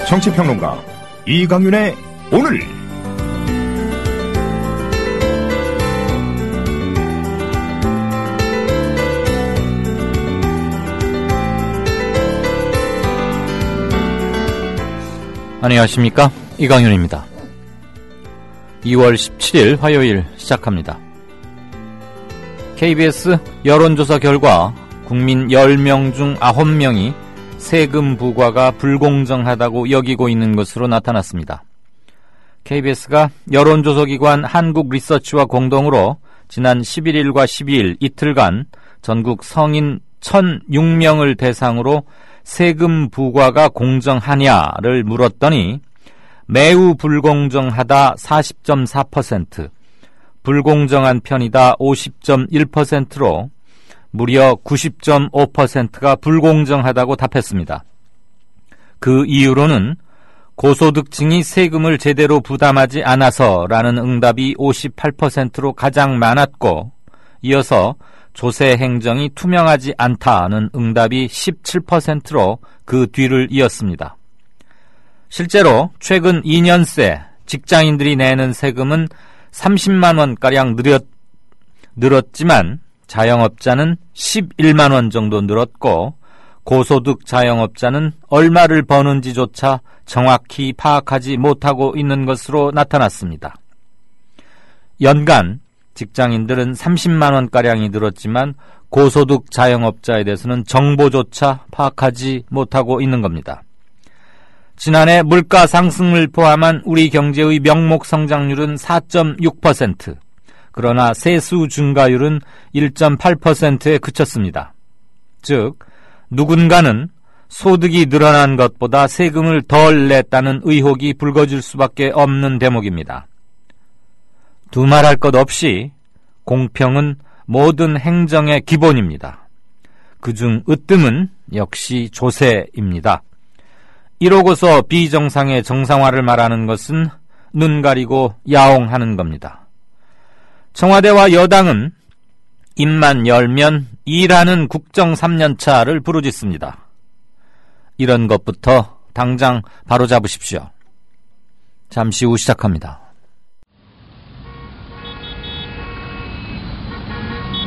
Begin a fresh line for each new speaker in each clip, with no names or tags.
정치평론가 이강윤의 오늘.
안녕하십니까, 이강윤입니다. 2월 17일 화요일 시작합니다. KBS 여론조사 결과 국민 10명 중 9명이 세금 부과가 불공정하다고 여기고 있는 것으로 나타났습니다. KBS가 여론조사기관 한국리서치와 공동으로 지난 11일과 12일 이틀간 전국 성인 1,006명을 대상으로 세금 부과가 공정하냐를 물었더니 매우 불공정하다 40.4%, 불공정한 편이다 50.1%로 무려 90.5%가 불공정하다고 답했습니다. 그 이유로는 고소득층이 세금을 제대로 부담하지 않아서라는 응답이 58%로 가장 많았고, 이어서 조세 행정이 투명하지 않다는 응답이 17%로 그 뒤를 이었습니다. 실제로 최근 2년 새 직장인들이 내는 세금은 30만 원가량 늘었지만 자영업자는 11만 원 정도 늘었고, 고소득 자영업자는 얼마를 버는지조차 정확히 파악하지 못하고 있는 것으로 나타났습니다. 연간 직장인들은 30만 원가량이 늘었지만 고소득 자영업자에 대해서는 정보조차 파악하지 못하고 있는 겁니다. 지난해 물가 상승을 포함한 우리 경제의 명목 성장률은 4.6%, 그러나 세수 증가율은 1.8%에 그쳤습니다. 즉, 누군가는 소득이 늘어난 것보다 세금을 덜 냈다는 의혹이 불거질 수밖에 없는 대목입니다. 두말할 것 없이 공평은 모든 행정의 기본입니다. 그중 으뜸은 역시 조세입니다. 이러고서 비정상의 정상화를 말하는 것은 눈 가리고 야옹하는 겁니다. 청와대와 여당은 입만 열면 일하는 국정 3년차를 부르짖습니다. 이런 것부터 당장 바로잡으십시오. 잠시 후 시작합니다.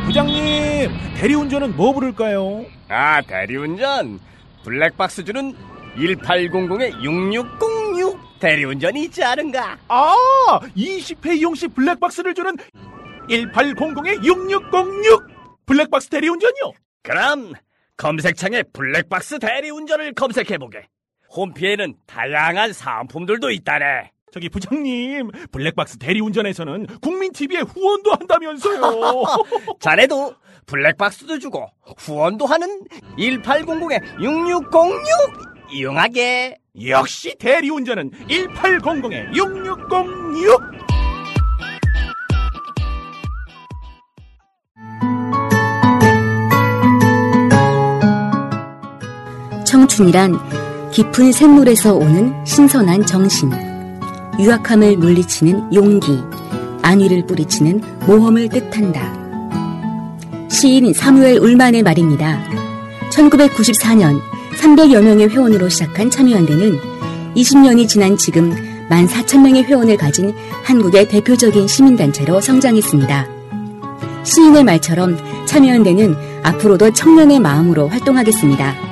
부장님, 대리운전은 뭐 부를까요?
대리운전 블랙박스 주는 1800-6606 대리운전이 있지 않은가?
20회 이용시 블랙박스를 주는 1800-6606 블랙박스 대리운전이요?
그럼 검색창에 블랙박스 대리운전을 검색해보게. 홈피에는 다양한 상품들도 있다네.
저기 부장님, 블랙박스 대리운전에서는 국민TV에 후원도 한다면서요.
자네도 블랙박스도 주고 후원도 하는 1800-6606 이용하게.
역시 대리운전은 1800-6606.
청춘이란 깊은 샘물에서 오는 신선한 정신, 유약함을 물리치는 용기, 안위를 뿌리치는 모험을 뜻한다. 시인 사무엘 울만의 말입니다. 1994년 300여 명의 회원으로 시작한 참여연대는 20년이 지난 지금 14,000명의 회원을 가진 한국의 대표적인 시민단체로 성장했습니다. 시인의 말처럼 참여연대는 앞으로도 청년의 마음으로 활동하겠습니다.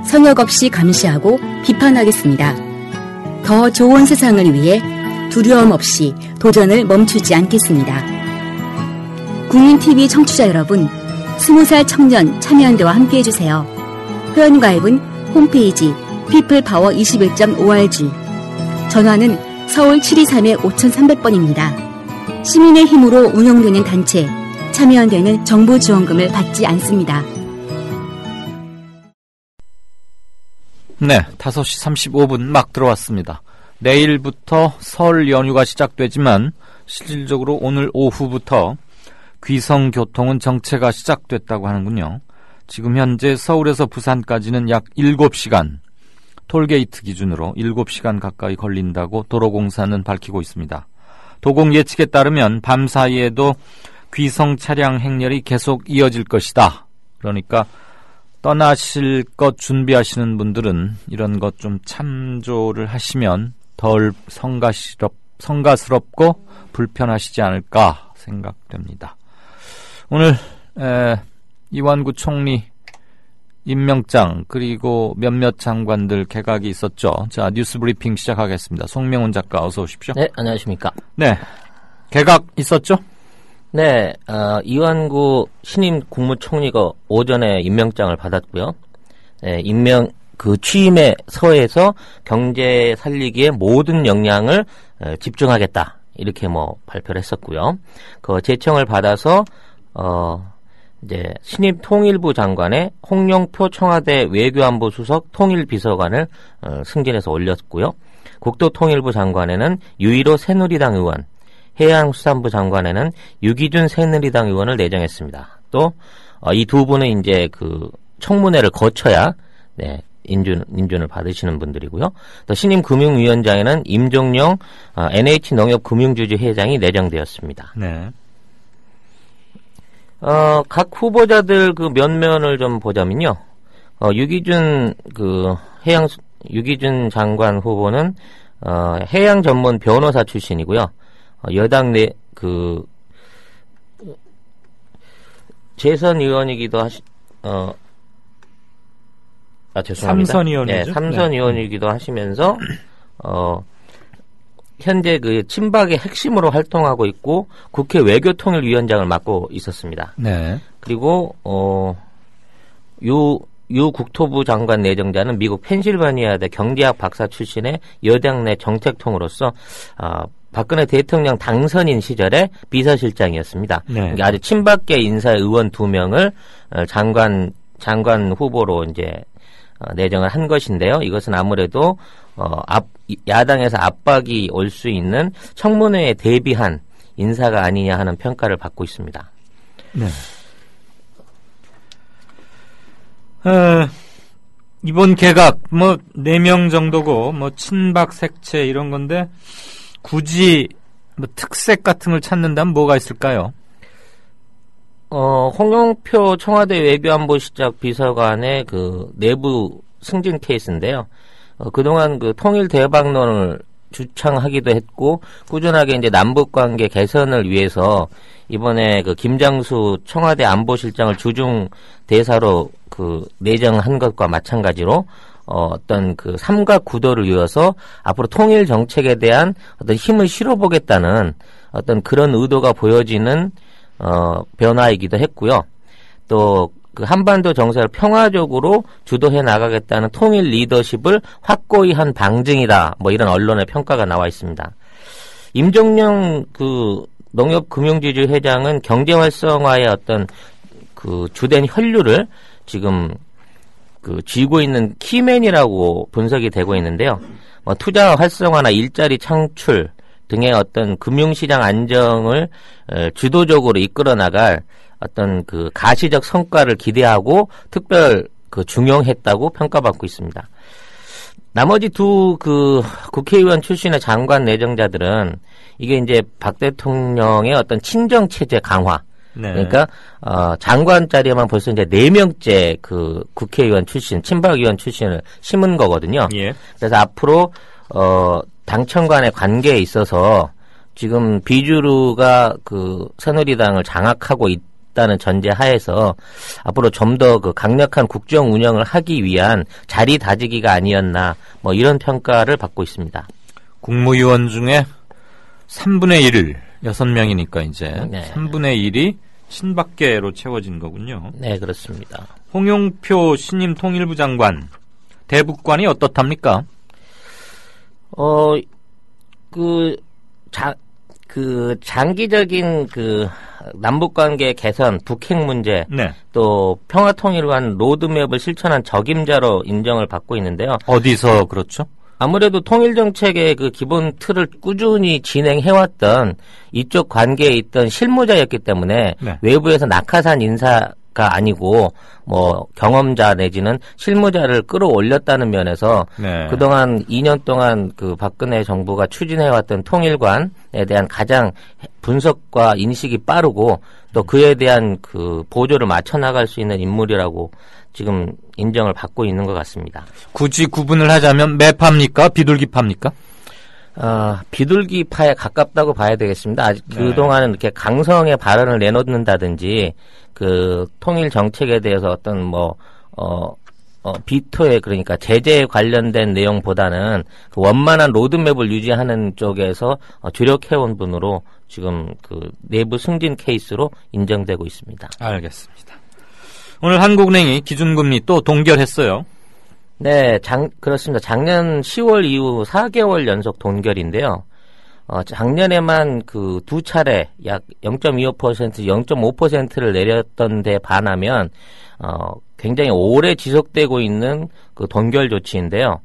성역 없이 감시하고 비판하겠습니다. 더 좋은 세상을 위해 두려움 없이 도전을 멈추지 않겠습니다. 국민TV 청취자 여러분, 20살 청년 참여연대와 함께해주세요. 회원가입은 홈페이지 peoplepower21.org, 전화는 서울 723-5300번입니다. 시민의 힘으로 운영되는 단체 참여연대는 정부 지원금을 받지 않습니다.
네, 5시 35분 막 들어왔습니다. 내일부터 설 연휴가 시작되지만 실질적으로 오늘 오후부터 귀성교통은 정체가 시작됐다고 하는군요. 지금 현재 서울에서 부산까지는 약 7시간, 톨게이트 기준으로 7시간 가까이 걸린다고 도로공사는 밝히고 있습니다. 도공 예측에 따르면 밤 사이에도 귀성 차량 행렬이 계속 이어질 것이다. 그러니까 떠나실 것 준비하시는 분들은 이런 것 좀 참조를 하시면 덜 성가스럽고 불편하시지 않을까 생각됩니다. 오늘 이완구 총리 임명장 그리고 몇몇 장관들 개각이 있었죠. 자, 뉴스 브리핑 시작하겠습니다. 송명훈 작가 어서 오십시오.
네, 안녕하십니까.
네, 개각 있었죠?
네, 이완구 신임 국무총리가 오전에 임명장을 받았고요. 네, 취임의 서에서 경제 살리기에 모든 역량을 집중하겠다. 이렇게 발표를 했었고요. 그 제청을 받아서, 이제 신임 통일부 장관에 홍영표 청와대 외교안보 수석 통일비서관을 승진해서 올렸고요. 국토통일부 장관에는 유일호 새누리당 의원, 해양수산부 장관에는 유기준 새누리당 의원을 내정했습니다. 또 이 두 분은 이제 그 청문회를 거쳐야 인준을 받으시는 분들이고요. 또 신임 금융위원장에는 임종영 NH농협금융주주 회장이 내정되었습니다.
네.
각 후보자들 그 면면을 좀 보자면요. 유기준 장관 후보는 해양 전문 변호사 출신이고요. 여당 재선 의원이기도 죄송합니다.
삼선 의원이죠.
네, 삼선 의원이기도 하시면서 현재 그 친박의 핵심으로 활동하고 있고 국회 외교통일위원장을 맡고 있었습니다.
네.
그리고 유 국토부 장관 내정자는 미국 펜실바니아대 경제학 박사 출신의 여당 내 정책통으로서 박근혜 대통령 당선인 시절에 비서실장이었습니다.
네.
그러니까 아주 친박계 인사 의원 2명을 장관 후보로 이제 내정을 한 것인데요. 이것은 아무래도 야당에서 압박이 올 수 있는 청문회에 대비한 인사가 아니냐 하는 평가를 받고 있습니다.
네. 이번 개각 4명 정도고 친박 색채 이런 건데 굳이 특색 같은 걸 찾는다면 뭐가 있을까요?
홍영표 청와대 외교안보실장 비서관의 그 내부 승진 케이스인데요. 그동안 그 통일 대박론을 주창하기도 했고 꾸준하게 이제 남북 관계 개선을 위해서 이번에 그 김장수 청와대 안보실장을 주중 대사로 그 내정한 것과 마찬가지로 어떤 그 삼각 구도를 이어서 앞으로 통일 정책에 대한 어떤 힘을 실어보겠다는 어떤 그런 의도가 보여지는 변화이기도 했고요. 또 그 한반도 정세를 평화적으로 주도해 나가겠다는 통일 리더십을 확고히 한 방증이다. 이런 언론의 평가가 나와 있습니다. 임종영 그 농협금융주주 회장은 경제 활성화의 어떤 그 주된 혈류를 지금 그 쥐고 있는 키맨이라고 분석이 되고 있는데요. 투자 활성화나 일자리 창출 등의 어떤 금융시장 안정을 주도적으로 이끌어 나갈 어떤 그 가시적 성과를 기대하고 특별 그 중용했다고 평가받고 있습니다. 나머지 두 그 국회의원 출신의 장관 내정자들은 이게 이제 박 대통령의 어떤 친정 체제 강화.
네.
그러니까 장관 자리에만 벌써 이제 4명째 그 국회의원 출신, 친박 의원 출신을 심은 거거든요.
예.
그래서 앞으로 당청 간의 관계에 있어서 지금 비주류가 그 새누리당을 장악하고 있다는 전제 하에서 앞으로 좀 더 그 강력한 국정 운영을 하기 위한 자리 다지기가 아니었나 이런 평가를 받고 있습니다.
국무위원 중에 3분의 1을 6명이니까 이제
네.
3분의 1이 친박계로 채워진 거군요.
네, 그렇습니다.
홍영표 신임 통일부 장관 대북관이 어떻답니까?
장기적인 그 남북관계 개선, 북핵 문제,
네.
또 평화통일을 위한 로드맵을 실천한 적임자로 인정을 받고 있는데요.
어디서 그렇죠?
아무래도 통일정책의 그 기본 틀을 꾸준히 진행해왔던 이쪽 관계에 있던 실무자였기 때문에
네.
외부에서 낙하산 인사가 아니고 경험자 내지는 실무자를 끌어올렸다는 면에서
네.
그동안 2년 동안 그 박근혜 정부가 추진해왔던 통일관 대한 가장 분석과 인식이 빠르고 또 그에 대한 그 보조를 맞춰 나갈 수 있는 인물이라고 지금 인정을 받고 있는 것 같습니다.
굳이 구분을 하자면 매파입니까? 비둘기파입니까?
비둘기파에 가깝다고 봐야 되겠습니다. 아직
네.
그동안은 이렇게 강성의 발언을 내놓는다든지 그 통일 정책에 대해서 어떤 비토에 그러니까 제재에 관련된 내용보다는 그 원만한 로드맵을 유지하는 쪽에서 주력해온 분으로 지금 그 내부 승진 케이스로 인정되고 있습니다.
알겠습니다. 오늘 한국은행이 기준금리 또 동결했어요.
네, 그렇습니다. 작년 10월 이후 4개월 연속 동결인데요. 작년에만 그 두 차례 약 0.25%, 0.5%를 내렸던 데 반하면, 굉장히 오래 지속되고 있는 그 동결 조치인데요.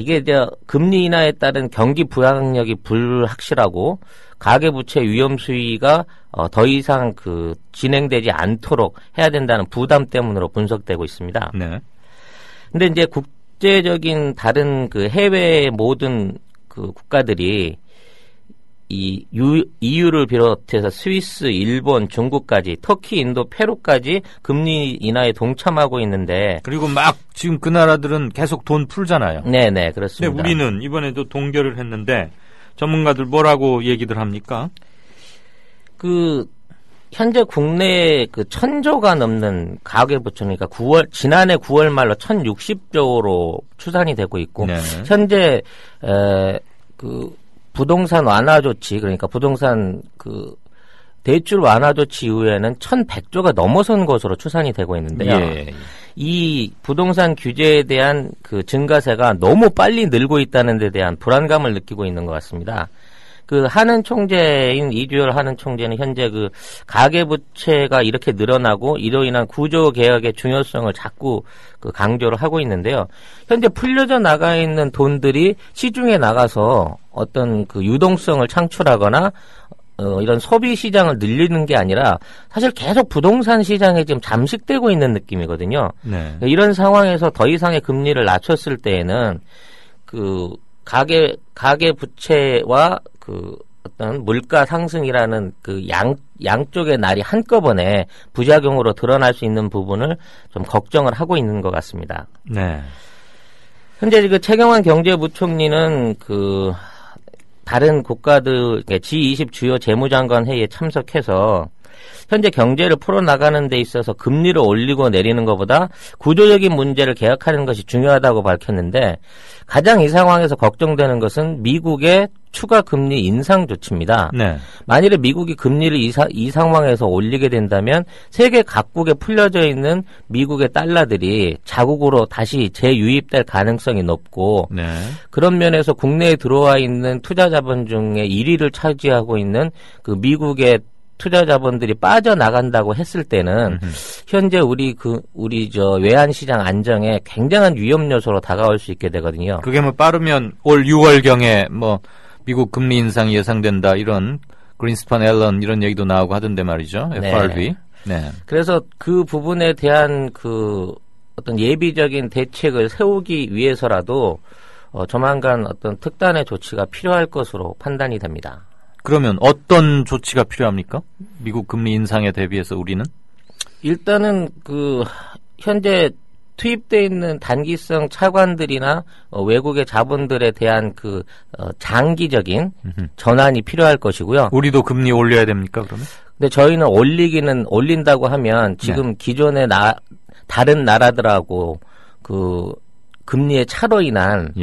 이게 이제 금리 인하에 따른 경기 부양력이 불확실하고 가계부채 위험 수위가 더 이상 그 진행되지 않도록 해야 된다는 부담 때문으로 분석되고 있습니다.
네.
근데 이제 국제적인 다른 그 해외 모든 그 국가들이 이 EU를 비롯해서 스위스, 일본, 중국까지, 터키, 인도, 페루까지 금리 인하에 동참하고 있는데
그리고 막 지금 그 나라들은 계속 돈 풀잖아요.
네네 그렇습니다.
근데 우리는 이번에도 동결을 했는데 전문가들 뭐라고 얘기들 합니까?
그 현재 국내에 그 1,000조가 넘는 가계부채, 그러니까 지난해 9월 말로 1,060조로 추산이 되고 있고,
네.
현재, 그 부동산 완화 조치, 그러니까 부동산 그 대출 완화 조치 이후에는 1,100조가 넘어선 것으로 추산이 되고 있는데요.
예.
이 부동산 규제에 대한 그 증가세가 너무 빨리 늘고 있다는 데 대한 불안감을 느끼고 있는 것 같습니다. 그 하는 총재인 이주열 하는 총재는 현재 그 가계부채가 이렇게 늘어나고 이로 인한 구조 개혁의 중요성을 자꾸 그 강조를 하고 있는데요. 현재 풀려져 나가 있는 돈들이 시중에 나가서 어떤 그 유동성을 창출하거나 이런 소비 시장을 늘리는 게 아니라 사실 계속 부동산 시장에 지금 잠식되고 있는 느낌이거든요.
네.
이런 상황에서 더 이상의 금리를 낮췄을 때에는 그 가계 부채와 그 어떤 물가 상승이라는 그 양쪽의 날이 한꺼번에 부작용으로 드러날 수 있는 부분을 좀 걱정을 하고 있는 것 같습니다.
네.
현재 그 최경환 경제부총리는 그 다른 국가들 G20 주요 재무장관 회의에 참석해서 현재 경제를 풀어나가는 데 있어서 금리를 올리고 내리는 것보다 구조적인 문제를 개혁하는 것이 중요하다고 밝혔는데 가장 이 상황에서 걱정되는 것은 미국의 추가 금리 인상 조치입니다.
네.
만일에 미국이 금리를 이 상황에서 올리게 된다면 세계 각국에 풀려져 있는 미국의 달러들이 자국으로 다시 재유입될 가능성이 높고
네.
그런 면에서 국내에 들어와 있는 투자 자본 중에 1위를 차지하고 있는 그 미국의 투자 자본들이 빠져나간다고 했을 때는 현재 우리 외환 시장 안정에 굉장한 위험 요소로 다가올 수 있게 되거든요.
그게 뭐 빠르면 올 6월경에 뭐 미국 금리 인상이 예상된다 이런 그린스판 앨런 이런 얘기도 나오고 하던데 말이죠. FRB. 네.
그래서 그 부분에 대한 그 어떤 예비적인 대책을 세우기 위해서라도 조만간 어떤 특단의 조치가 필요할 것으로 판단이 됩니다.
그러면 어떤 조치가 필요합니까? 미국 금리 인상에 대비해서 우리는?
일단은 그 현재 투입되어 있는 단기성 차관들이나 외국의 자본들에 대한 그 장기적인 전환이 필요할 것이고요.
우리도 금리 올려야 됩니까, 그러면?
근데 저희는 올린다고 하면 지금 기존의 다른 나라들하고 그 금리의 차로 인한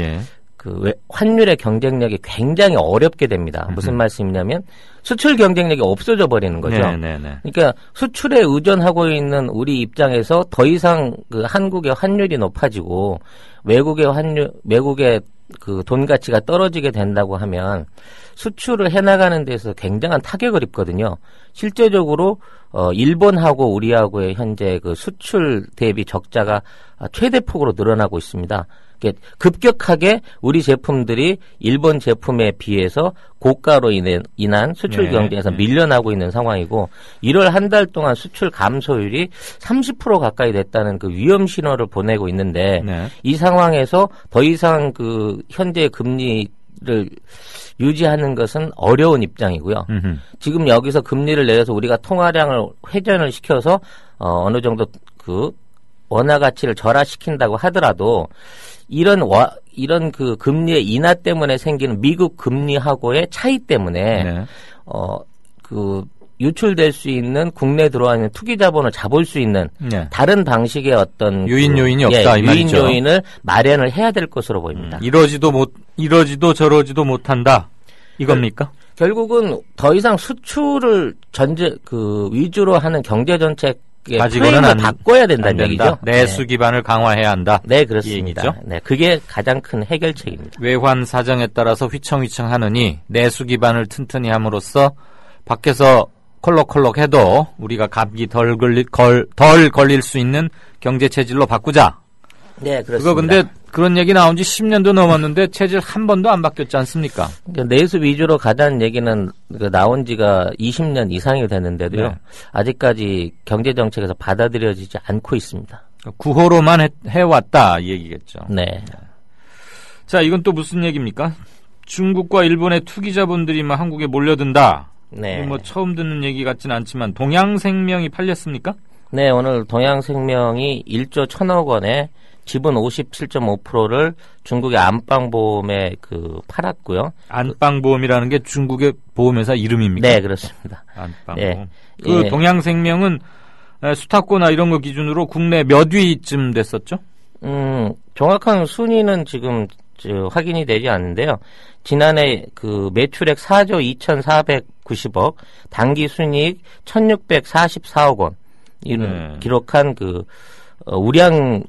그 환율의 경쟁력이 굉장히 어렵게 됩니다. 무슨 말씀이냐면 수출 경쟁력이 없어져 버리는 거죠. 그러니까 수출에 의존하고 있는 우리 입장에서 더 이상 그 한국의 환율이 높아지고 외국의 그 돈 가치가 떨어지게 된다고 하면 수출을 해나가는 데서 굉장한 타격을 입거든요. 실제적으로 일본하고 우리하고의 현재 그 수출 대비 적자가 최대폭으로 늘어나고 있습니다. 급격하게 우리 제품들이 일본 제품에 비해서 고가로 인한 수출 경쟁에서 밀려나고 있는 상황이고 1월 한 달 동안 수출 감소율이 30% 가까이 됐다는 그 위험 신호를 보내고 있는데 이 상황에서 더 이상 그 현재 금리 유지하는 것은 어려운 입장이고요. 지금 여기서 금리를 내려서 우리가 통화량을 회전을 시켜서 어느 정도 그 원화 가치를 절하시킨다고 하더라도 이런 그 금리의 인하 때문에 생기는 미국 금리하고의 차이 때문에
네.
그 유출될 수 있는 국내 들어와 있는 투기 자본을 잡을 수 있는
네.
다른 방식의 어떤
유인 요인이 없다 이
유인
말이죠.
요인을 마련을 해야 될 것으로 보입니다.
이러지도 저러지도 못한다 이겁니까?
결국은 더 이상 수출을 위주로 하는 경제 정책
가지고는
바꿔야 된다는 얘기죠.
내수 기반을 강화해야 한다.
네, 그렇습니다.
이 얘기죠?
네, 그게 가장 큰 해결책입니다.
외환 사정에 따라서 휘청휘청하느니 내수 기반을 튼튼히 함으로써 밖에서 콜록콜록 해도 우리가 감기 덜 걸릴 수 있는 경제 체질로 바꾸자.
네, 그렇습니다.
그거 근데 그런 얘기 나온 지 10년도 넘었는데 체질 한 번도 안 바뀌었지 않습니까?
그러니까 내수 위주로 가자는 얘기는 나온 지가 20년 이상이 됐는데도요.
네.
아직까지 경제 정책에서 받아들여지지 않고 있습니다.
구호로만 해왔다 이 얘기겠죠.
네.
자, 이건 또 무슨 얘기입니까? 중국과 일본의 투기 자본들이 막 한국에 몰려든다.
네.
뭐 처음 듣는 얘기 같진 않지만 동양생명이 팔렸습니까?
네, 오늘 동양생명이 1조 1,000억 원에 지분 57.5%를 중국의 안방보험에 팔았고요.
안방보험이라는 게 중국의 보험회사 이름입니까?
네, 그렇습니다.
안방보험.
네.
동양생명은 수탁고나 이런 거 기준으로 국내 몇 위쯤 됐었죠?
정확한 순위는 지금 확인이 되지 않는데요. 지난해 매출액 4조 2,490억, 당기 순이익 1,644억 원 기록한 우량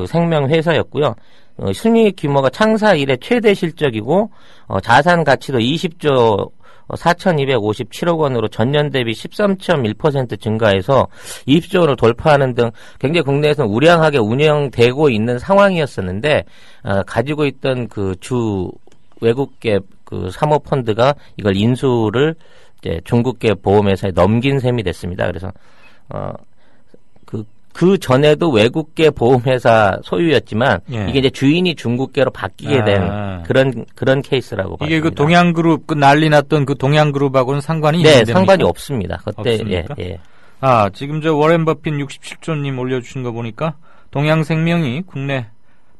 생명 회사였고요. 순이익 규모가 창사 이래 최대 실적이고 자산 가치도 20조 4,257억 원으로 전년 대비 13.1% 증가해서 20조 원을 돌파하는 등 굉장히 국내에서는 우량하게 운영되고 있는 상황이었었는데 가지고 있던 주 외국계 사모펀드가 이걸 인수를 이제 중국계 보험회사에 넘긴 셈이 됐습니다. 그래서 그 전에도 외국계 보험회사 소유였지만
예.
이게 이제 주인이 중국계로 바뀌게 된 그런 케이스라고
이게
봤습니다.
동양그룹 난리 났던 동양그룹하고는 상관이 있는
네, 상관이 없습니다. 그때
없습니까?
예.
지금 워렌 버핏 67조님 올려주신 거 보니까 동양생명이 국내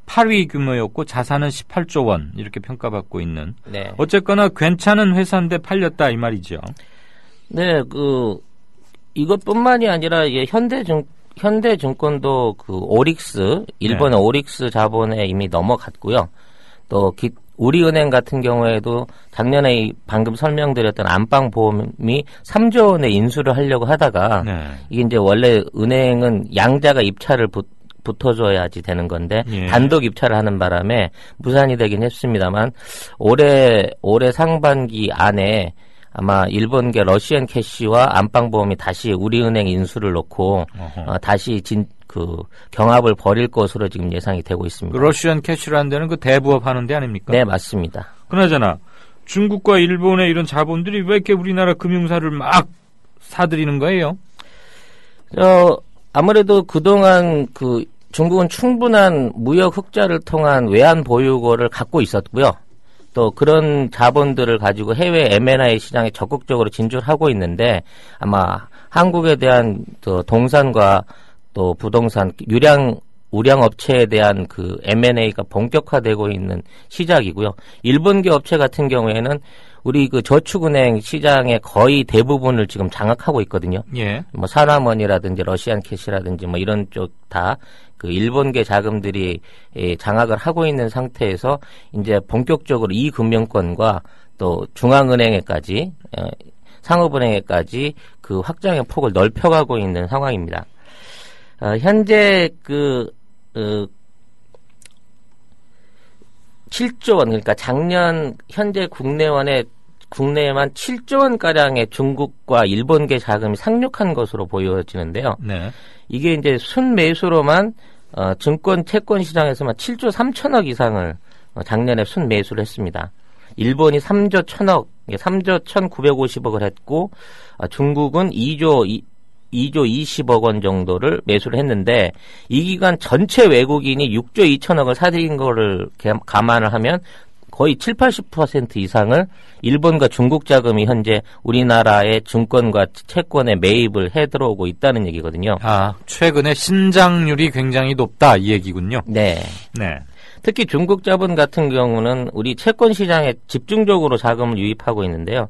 8위 규모였고 자산은 18조 원 이렇게 평가받고 있는.
네.
어쨌거나 괜찮은 회사인데 팔렸다 이 말이죠.
네, 이것뿐만이 아니라 현대증권도 오릭스, 일본의 오릭스 자본에 이미 넘어갔고요. 또 우리은행 같은 경우에도 작년에 방금 설명드렸던 안방보험이 3조 원의 인수를 하려고 하다가 이게 이제 원래 은행은 양자가 입찰을 붙어줘야지 되는 건데 단독 입찰을 하는 바람에 무산이 되긴 했습니다만 올해 상반기 안에 아마 일본계 러시안 캐시와 안방보험이 다시 우리은행 인수를 놓고 다시 경합을 벌일 것으로 지금 예상이 되고 있습니다.
러시안 캐시라는 데는 대부업 하는 데 아닙니까?
네, 맞습니다.
그나저나 중국과 일본의 이런 자본들이 왜 이렇게 우리나라 금융사를 막 사들이는 거예요?
아무래도 그동안 중국은 충분한 무역 흑자를 통한 외환 보유고를 갖고 있었고요. 또 그런 자본들을 가지고 해외 M&A 시장에 적극적으로 진출하고 있는데 아마 한국에 대한 동산과 또 부동산 우량 업체에 대한 M&A가 본격화되고 있는 시작이고요. 일본계 업체 같은 경우에는 우리 저축은행 시장의 거의 대부분을 지금 장악하고 있거든요.
예.
사나머니라든지 러시안 캐시라든지 이런 쪽 다 일본계 자금들이 장악을 하고 있는 상태에서 이제 본격적으로 이 금융권과 또 중앙은행에까지 상업은행에까지 확장의 폭을 넓혀가고 있는 상황입니다. 현재 7조 원, 그러니까 작년 현재 국내에만 7조 원가량의 중국과 일본계 자금이 상륙한 것으로 보여지는데요.
네.
이게 이제 순매수로만 증권, 채권 시장에서만 7조 3천억 이상을 작년에 순매수를 했습니다. 일본이 3조 1천억, 3조 1,950억을 했고, 중국은 2조 2조 20억 원 정도를 매수를 했는데 이 기간 전체 외국인이 6조 2천억을 사들인 거를 감안을 하면 거의 70-80% 이상을 일본과 중국 자금이 현재 우리나라의 증권과 채권에 매입을 해 들어오고 있다는 얘기거든요.
아, 최근에 신장률이 굉장히 높다 이 얘기군요.
네.
네.
특히 중국 자본 같은 경우는 우리 채권 시장에 집중적으로 자금을 유입하고 있는데요.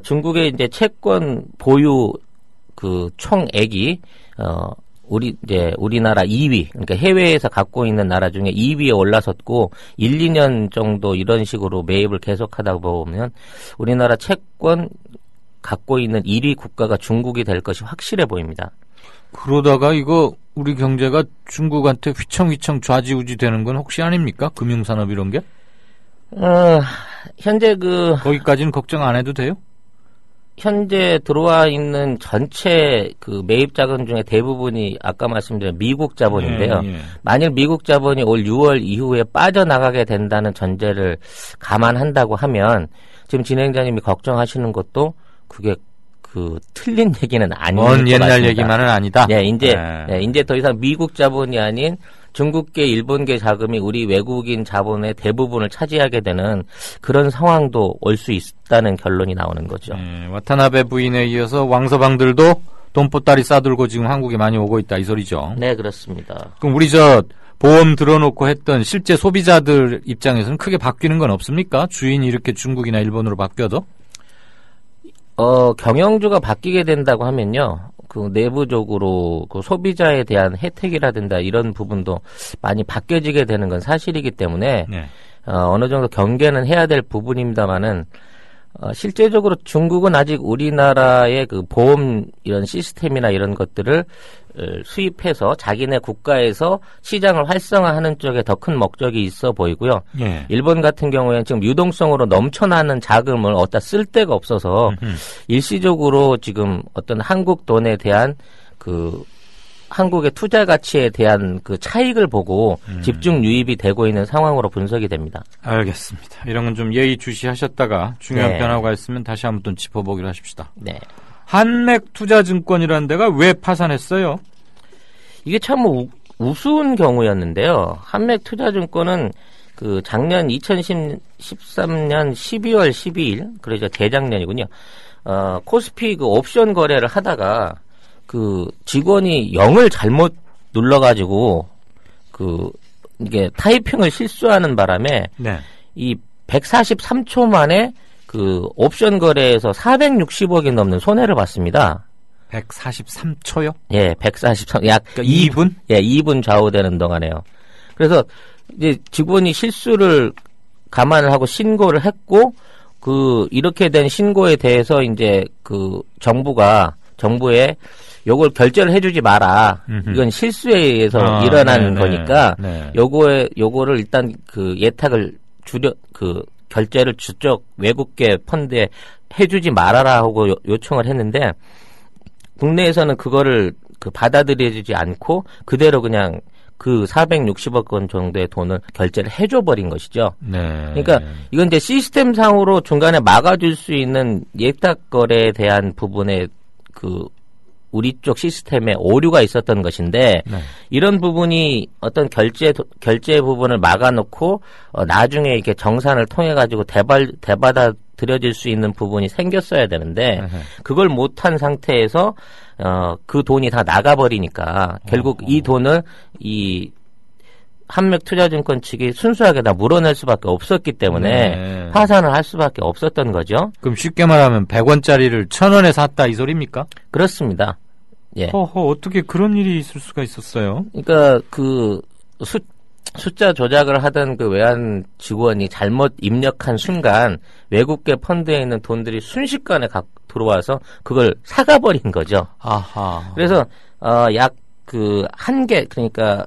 중국의 이제 채권 보유 그 총액이 우리나라 2위, 그러니까 해외에서 갖고 있는 나라 중에 2위에 올라섰고 1, 2년 정도 이런 식으로 매입을 계속하다 보면 우리나라 채권 갖고 있는 1위 국가가 중국이 될 것이 확실해 보입니다.
그러다가 이거 우리 경제가 중국한테 휘청휘청 좌지우지 되는 건 혹시 아닙니까? 금융산업 이런 게?
현재
거기까지는 걱정 안 해도 돼요?
현재 들어와 있는 전체 그 매입 자금 중에 대부분이 아까 말씀드린 미국 자본인데요.
예.
만일 미국 자본이 올 6월 이후에 빠져나가게 된다는 전제를 감안한다고 하면 지금 진행자님이 걱정하시는 것도 그게 틀린 얘기는 아닌 것 같습니다.
옛날 얘기만은 아니다.
네, 이제 더 이상 미국 자본이 아닌 중국계, 일본계 자금이 우리 외국인 자본의 대부분을 차지하게 되는 그런 상황도 올 수 있다는 결론이 나오는 거죠.
와타나베 부인에 이어서 왕서방들도 돈보따리 싸들고 지금 한국에 많이 오고 있다 이 소리죠.
네, 그렇습니다.
그럼 우리 보험 들어놓고 했던 실제 소비자들 입장에서는 크게 바뀌는 건 없습니까? 주인이 이렇게 중국이나 일본으로 바뀌어도?
경영주가 바뀌게 된다고 하면요. 그 내부적으로 그 소비자에 대한 혜택이라든가 이런 부분도 많이 바뀌어지게 되는 건 사실이기 때문에
네.
어느 정도 경계는 해야 될 부분입니다만은 실제적으로 중국은 아직 우리나라의 그 보험 이런 시스템이나 이런 것들을 수입해서 자기네 국가에서 시장을 활성화하는 쪽에 더 큰 목적이 있어 보이고요.
예.
일본 같은 경우에는 지금 유동성으로 넘쳐나는 자금을 어디다 쓸 데가 없어서 일시적으로 지금 어떤 한국 돈에 대한 한국의 투자 가치에 대한 그 차익을 보고 집중 유입이 되고 있는 상황으로 분석이 됩니다.
알겠습니다. 이런 건 좀 예의주시하셨다가 중요한
네.
변화가 있으면 다시 한번 짚어보기로 하십시다.
네.
한맥투자증권이라는 데가 왜 파산했어요?
이게 참 우스운 경우였는데요. 한맥투자증권은 그 작년 2013년 12월 12일, 그러죠 재작년이군요. 코스피 그 옵션 거래를 하다가 그 직원이 0을 잘못 눌러가지고 이게 타이핑을 실수하는 바람에
네.
이 143초 만에 그 옵션 거래에서 460억이 넘는 손해를 봤습니다.
143초요?
예, 143, 약
그러니까 2분?
예, 2분 좌우되는 동안에요. 그래서 이제 직원이 실수를 감안을 하고 신고를 했고, 이렇게 된 신고에 대해서 이제 정부에 요걸 결제를 해주지 마라. 이건 실수에 의해서 일어난 거니까,
네.
요거를 일단 예탁을 결제를 주적 외국계 펀드에 해주지 말아라 하고 요청을 했는데, 국내에서는 그거를 받아들여주지 않고 그대로 그냥 460억 원 정도의 돈을 결제를 해줘버린 것이죠.
네.
그러니까 이건 이제 시스템상으로 중간에 막아줄 수 있는 예탁 거래에 대한 부분에 우리 쪽 시스템에 오류가 있었던 것인데
네.
이런 부분이 어떤 결제 부분을 막아놓고 나중에 이렇게 정산을 통해 가지고 대받아 들여질 수 있는 부분이 생겼어야 되는데 그걸 못한 상태에서 그 돈이 다 나가버리니까 결국 이 돈을 이 한맥투자증권 측이 순수하게 다 물어낼 수밖에 없었기 때문에
네.
파산을 할 수밖에 없었던 거죠.
그럼 쉽게 말하면 100원짜리를 1000원에 샀다 이 소리입니까?
그렇습니다. 예.
허허, 어떻게 그런 일이 있을 수가 있었어요?
그러니까 숫자 조작을 하던 그 외환 직원이 잘못 입력한 순간 외국계 펀드에 있는 돈들이 순식간에 들어와서 그걸 사가버린 거죠.
아하.
그래서 약 한 개, 그러니까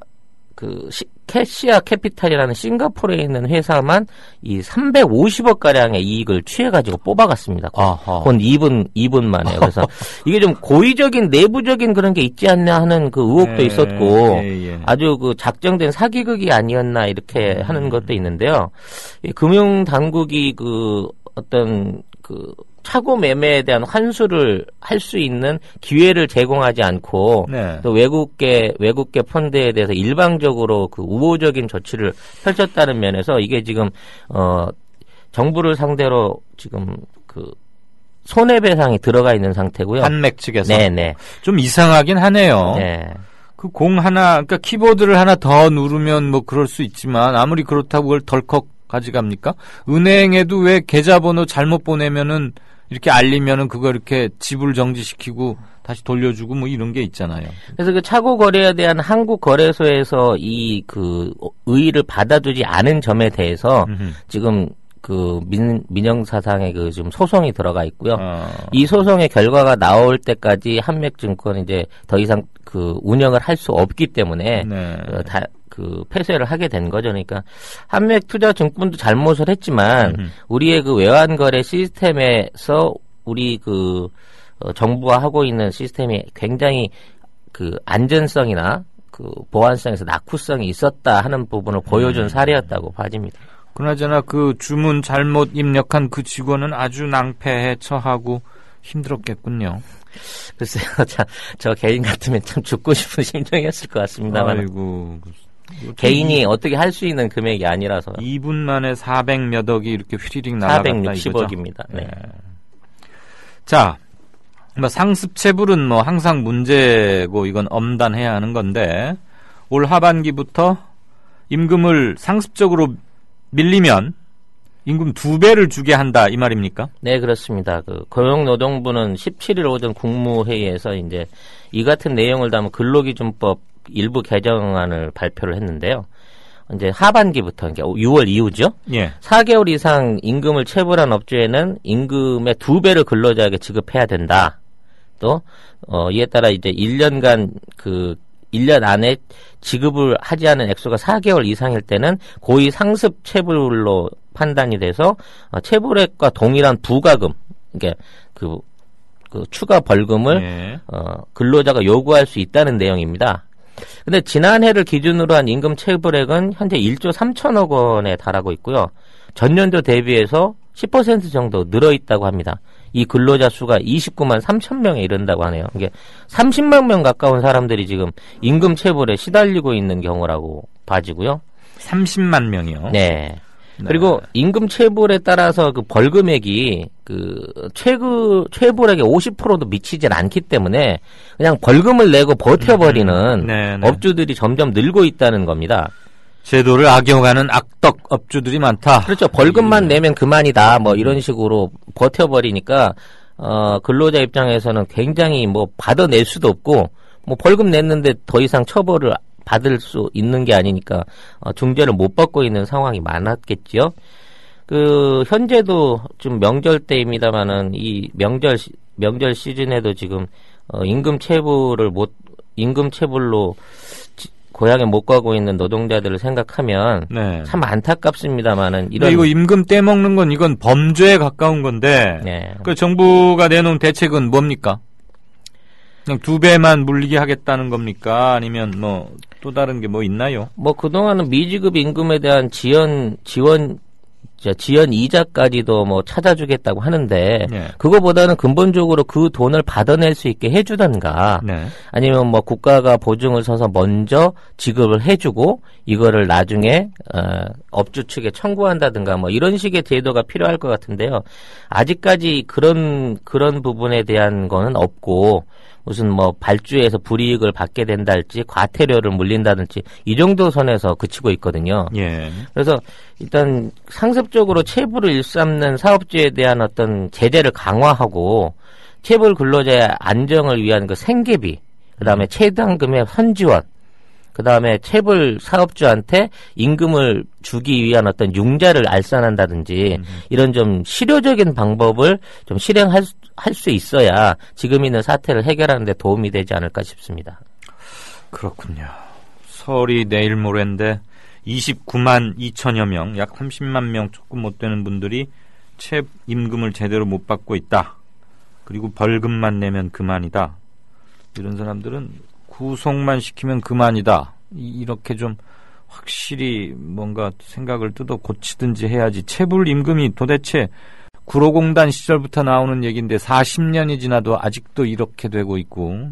캐시아 캐피탈이라는 싱가포르에 있는 회사만 이 350억 가량의 이익을 취해가지고 뽑아갔습니다. 곧 2분 만에. 그래서 이게 좀 고의적인 내부적인 그런 게 있지 않나 하는 그 의혹도 있었고 아주 작정된 사기극이 아니었나 이렇게 하는 것도 있는데요. 이 금융 당국이 어떤 차고 매매에 대한 환수를 할 수 있는 기회를 제공하지 않고
네.
또 외국계 펀드에 대해서 일방적으로 그 우호적인 조치를 펼쳤다는 면에서 이게 지금 정부를 상대로 지금 그 손해배상이 들어가 있는 상태고요.
한맥 측에서.
네네.
좀 이상하긴 하네요.
네.
그 공 하나, 그러니까 키보드를 하나 더 누르면 뭐 그럴 수 있지만 아무리 그렇다고 그걸 덜컥 가져갑니까? 은행에도 왜 계좌번호 잘못 보내면은 이렇게 알리면은 그거 이렇게 지불 정지시키고 다시 돌려주고 뭐 이런 게 있잖아요.
그래서 그 차고 거래에 대한 한국 거래소에서 이 그 의의를 받아주지 않은 점에 대해서 지금 그 민형사상의 그 지금 소송이 들어가 있고요. 이 소송의 결과가 나올 때까지 한맥증권은 이제 더 이상 그 운영을 할 수 없기 때문에
네.
그 폐쇄를 하게 된 거죠. 그러니까 한맥투자증권도 잘못을 했지만 우리의 그 외환거래 시스템에서 우리 그 정부가 하고 있는 시스템이 굉장히 그 안전성이나 그 보안성에서 낙후성이 있었다 하는 부분을 보여준 사례였다고 봐집니다.
그나저나 그 주문 잘못 입력한 그 직원은 아주 낭패에 처하고 힘들었겠군요.
글쎄요, 저 개인 같으면 참 죽고 싶은 심정이었을 것 같습니다만.
아이고.
개인이 어떻게 할 수 있는 금액이 아니라서.
2분 만에 400몇 억이 이렇게 휘리릭 날아갔다
460억입니다. 네.
자, 뭐 상습체불은 뭐 항상 문제고 이건 엄단해야 하는 건데 올 하반기부터 임금을 상습적으로 밀리면 임금 2배를 주게 한다 이 말입니까?
네, 그렇습니다. 그 고용노동부는 17일 오전 국무회의에서 이제 이 같은 내용을 담은 근로기준법 일부 개정안을 발표를 했는데요. 이제 하반기부터, 그러니까 6월 이후죠.
예.
4개월 이상 임금을 체불한 업주에는 임금의 2배를 근로자에게 지급해야 된다. 또 이에 따라 이제 1년간 1년 안에 지급을 하지 않은 액수가 4개월 이상일 때는 고의 상습 체불로 판단이 돼서 체불액과 동일한 부가금, 그러니까 그 추가 벌금을
예.
근로자가 요구할 수 있다는 내용입니다. 근데 지난해를 기준으로 한 임금 체불액은 현재 1조 3천억 원에 달하고 있고요. 전년도 대비해서 10% 정도 늘어 있다고 합니다. 이 근로자 수가 29만 3천 명에 이른다고 하네요. 이게 30만 명 가까운 사람들이 지금 임금 체불에 시달리고 있는 경우라고 봐지고요.
30만 명이요.
네. 그리고 임금 체불에 따라서 그 벌금액이 그 체불액의 50%도 미치질 않기 때문에 그냥 벌금을 내고 버텨버리는
네네.
업주들이 점점 늘고 있다는 겁니다.
제도를 악용하는 악덕 업주들이 많다.
그렇죠. 벌금만 내면 그만이다. 뭐 이런 식으로 버텨버리니까 근로자 입장에서는 굉장히 뭐 받아낼 수도 없고 뭐 벌금 냈는데 더 이상 처벌을 받을 수 있는 게 아니니까 중재를 못 받고 있는 상황이 많았겠죠. 그 현재도 좀 명절 때입니다만은 이 명절 시즌에도 지금 임금 체불로 고향에 못 가고 있는 노동자들을 생각하면
네.
참 안타깝습니다만은
근데 이거 임금 떼먹는 건 이건 범죄에 가까운 건데
네.
그 정부가 내놓은 대책은 뭡니까? 그냥 2배만 물리게 하겠다는 겁니까? 아니면 뭐 또 다른 게 뭐 있나요?
뭐 그동안은 미지급 임금에 대한 지연 이자까지도 뭐 찾아주겠다고 하는데
네.
그거보다는 근본적으로 그 돈을 받아낼 수 있게 해주던가
네.
아니면 뭐 국가가 보증을 서서 먼저 지급을 해주고 이거를 나중에 업주 측에 청구한다든가 뭐 이런 식의 제도가 필요할 것 같은데요. 아직까지 그런 부분에 대한 거는 없고 무슨 뭐 발주에서 불이익을 받게 된다든지 과태료를 물린다든지 이 정도 선에서 그치고 있거든요.
예.
그래서 일단 상습적으로 체불을 일삼는 사업주에 대한 어떤 제재를 강화하고 체불 근로자의 안정을 위한 그 생계비, 그다음에 최단금의 선지원, 그다음에 체불 사업주한테 임금을 주기 위한 어떤 융자를 알선한다든지 이런 좀 실효적인 방법을 좀 실행할 수 있어야 지금 있는 사태를 해결하는 데 도움이 되지 않을까 싶습니다.
그렇군요. 설이 내일 모레인데 29만 2천여 명, 약 30만 명 조금 못 되는 분들이 임금을 제대로 못 받고 있다. 그리고 벌금만 내면 그만이다. 이런 사람들은 구속만 시키면 그만이다. 이렇게 좀 확실히 뭔가 생각을 뜯어 고치든지 해야지. 체불 임금이 도대체 구로공단 시절부터 나오는 얘기인데 40년이 지나도 아직도 이렇게 되고 있고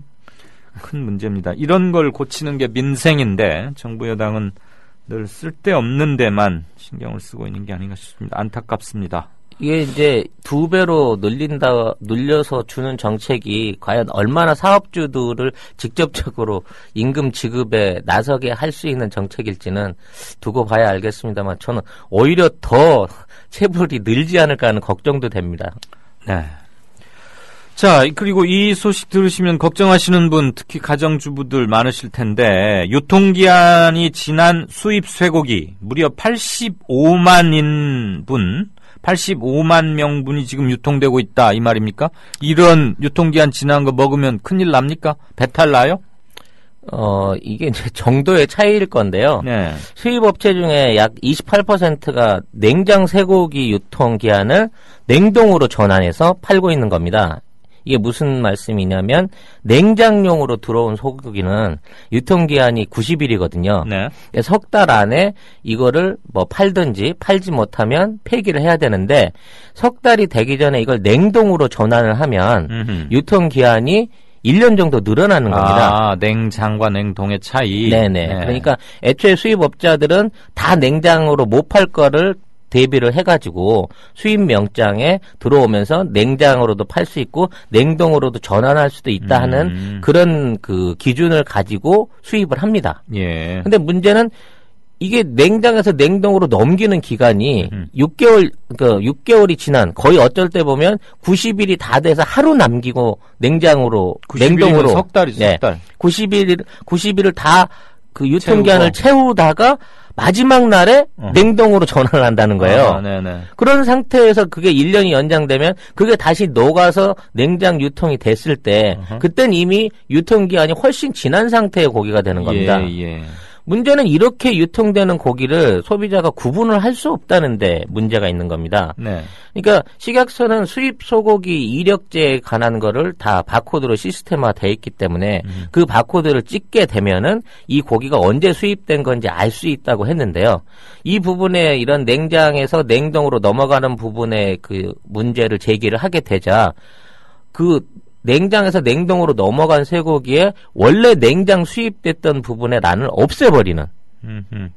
큰 문제입니다. 이런 걸 고치는 게 민생인데 정부 여당은 늘 쓸데없는 데만 신경을 쓰고 있는 게 아닌가 싶습니다. 안타깝습니다.
이게 이제 2배로 늘려서 주는 정책이 과연 얼마나 사업주들을 직접적으로 임금 지급에 나서게 할 수 있는 정책일지는 두고 봐야 알겠습니다만 저는 오히려 더 체불이 늘지 않을까 하는 걱정도 됩니다.
네. 자, 그리고 이 소식 들으시면 걱정하시는 분, 특히 가정주부들 많으실 텐데, 유통기한이 지난 수입 쇠고기, 무려 85만 명분이 지금 유통되고 있다, 이 말입니까? 이런 유통기한 지난 거 먹으면 큰일 납니까? 배탈 나요?
이게 이제 정도의 차이일 건데요.
네.
수입업체 중에 약 28%가 냉장 쇠고기 유통기한을 냉동으로 전환해서 팔고 있는 겁니다. 이게 무슨 말씀이냐면 냉장용으로 들어온 소고기는 유통기한이 90일이거든요.
네.
석 달 안에 이거를 뭐 팔든지 팔지 못하면 폐기를 해야 되는데 석 달이 되기 전에 이걸 냉동으로 전환을 하면 유통기한이 1년 정도 늘어나는 겁니다.
아, 냉장과 냉동의 차이.
네네.
네.
그러니까 애초에 수입업자들은 다 냉장으로 못 팔 거를 대비를 해가지고 수입 명장에 들어오면서 냉장으로도 팔 수 있고 냉동으로도 전환할 수도 있다 하는 그런 그 기준을 가지고 수입을 합니다.
예.
근데 문제는 이게 냉장에서 냉동으로 넘기는 기간이 6개월이 지난 거의 어쩔 때 보면 90일이 다 돼서 하루 남기고 냉장으로
90일이면
냉동으로
석 달이죠, 석 달.
90일을 다 그 유통기한을 채우다가 마지막 날에 냉동으로 전환을 한다는 거예요.
아, 네네.
그런 상태에서 그게 1년이 연장되면 그게 다시 녹아서 냉장 유통이 됐을 때 그땐 이미 유통기한이 훨씬 지난 상태의 고기가 되는 겁니다.
예.
문제는 이렇게 유통되는 고기를 소비자가 구분을 할 수 없다는데 문제가 있는 겁니다.
네.
그러니까 식약처는 수입 소고기 이력제에 관한 거를 다 바코드로 시스템화되어 있기 때문에 그 바코드를 찍게 되면은 이 고기가 언제 수입된 건지 알 수 있다고 했는데요. 이 부분에 이런 냉장에서 냉동으로 넘어가는 부분에 그 문제를 제기를 하게 되자 그 냉장에서 냉동으로 넘어간 쇠고기에 원래 냉장 수입됐던 부분의 란을 없애버리는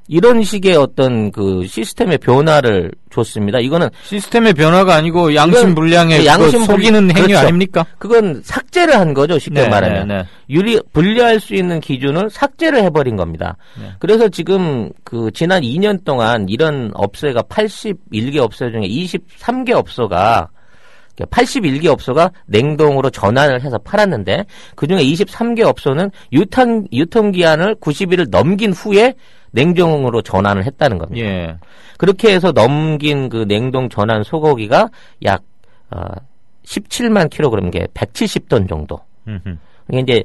이런 식의 어떤 그 시스템의 변화를 줬습니다. 이거는
시스템의 변화가 아니고 양심불량의 속이는 행위
그렇죠.
아닙니까?
그건 삭제를 한 거죠. 쉽게
네,
말하면.
네.
분리할 수 있는 기준을 삭제를 해버린 겁니다.
네.
그래서 지금 그 지난 2년 동안 이런 업소가 81개 업소 중에 23개 업소가 81개 업소가 냉동으로 전환을 해서 팔았는데 그중에 23개 업소는 유통기한을 90일을 넘긴 후에 냉동으로 전환을 했다는 겁니다.
예.
그렇게 해서 넘긴 그 냉동 전환 소고기가 약 17만 킬로그램, 170톤 정도. 이게 이제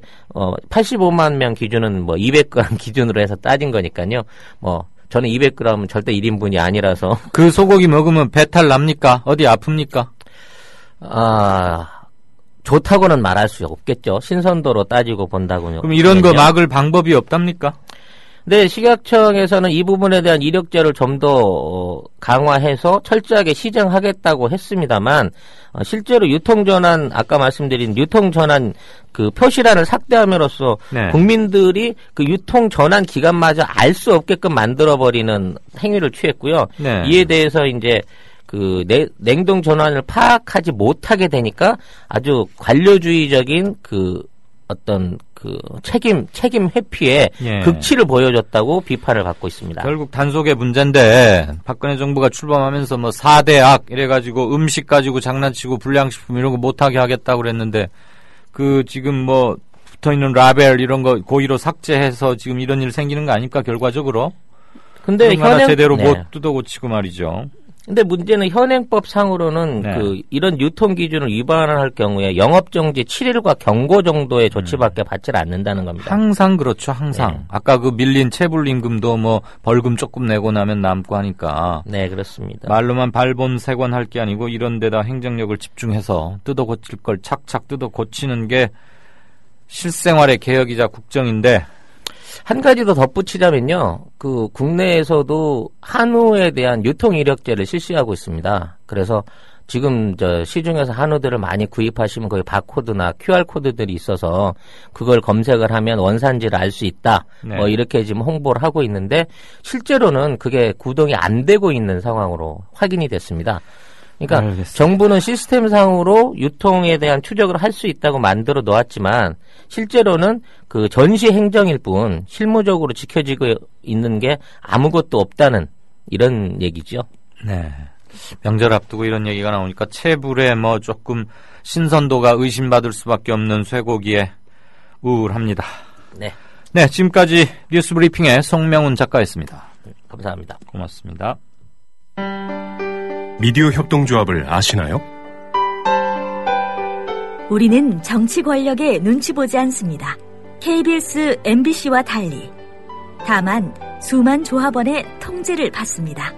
85만 명 기준은 뭐 200g 기준으로 해서 따진 거니까요. 뭐 저는 200g은 절대 1인분이 아니라서
그 소고기 먹으면 배탈 납니까? 어디 아픕니까?
좋다고는 말할 수 없겠죠. 신선도로 따지고 본다고요.
그럼 이런 거 막을 방법이 없답니까?
네, 식약청에서는 이 부분에 대한 이력제를 좀 더 강화해서 철저하게 시정하겠다고 했습니다만 실제로 유통전환 아까 말씀드린 유통전환 그 표시란을 삭제함으로써
네.
국민들이 그 유통전환 기간마저 알 수 없게끔 만들어버리는 행위를 취했고요.
네.
이에 대해서 이제 그 냉동 전환을 파악하지 못하게 되니까 아주 관료주의적인 그 어떤 그 책임 회피에
예.
극치를 보여줬다고 비판을 받고 있습니다.
결국 단속의 문제인데 박근혜 정부가 출범하면서 뭐 4대악 이래가지고 음식 가지고 장난치고 불량식품 이런 거 못하게 하겠다고 그랬는데 그 지금 뭐 붙어있는 라벨 이런 거 고의로 삭제해서 지금 이런 일 생기는 거 아닙니까 결과적으로?
근데
제대로 못 뜯어고치고 말이죠.
근데 문제는 현행법 상으로는
네.
그 이런 유통 기준을 위반할 경우에 영업 정지 7일과 경고 정도의 조치밖에 받질 않는다는 겁니다.
항상 그렇죠, 항상.
네.
아까 그 밀린 체불임금도 뭐 벌금 조금 내고 나면 남고 하니까.
네, 그렇습니다.
말로만 발본색원 할 게 아니고 이런 데다 행정력을 집중해서 뜯어 고칠 걸 착착 뜯어 고치는 게 실생활의 개혁이자 국정인데
한 가지 더 덧붙이자면요. 그 국내에서도 한우에 대한 유통 이력제를 실시하고 있습니다. 그래서 지금 시중에서 한우들을 많이 구입하시면 거기 바코드나 QR코드들이 있어서 그걸 검색을 하면 원산지를 알 수 있다.
네.
이렇게 지금 홍보를 하고 있는데 실제로는 그게 구동이 안 되고 있는 상황으로 확인이 됐습니다. 그러니까
알겠습니다.
정부는 시스템상으로 유통에 대한 추적을 할 수 있다고 만들어 놓았지만 실제로는 그 전시 행정일 뿐 실무적으로 지켜지고 있는 게 아무것도 없다는 이런 얘기죠.
네. 명절 앞두고 이런 얘기가 나오니까 채불에 뭐 조금 신선도가 의심받을 수밖에 없는 쇠고기에 우울합니다.
네.
네, 지금까지 뉴스 브리핑의 송명훈 작가였습니다.
감사합니다.
고맙습니다.
미디어 협동조합을 아시나요?
우리는 정치 권력에 눈치 보지 않습니다. KBS, MBC와 달리. 다만 수만 조합원의 통제를 받습니다.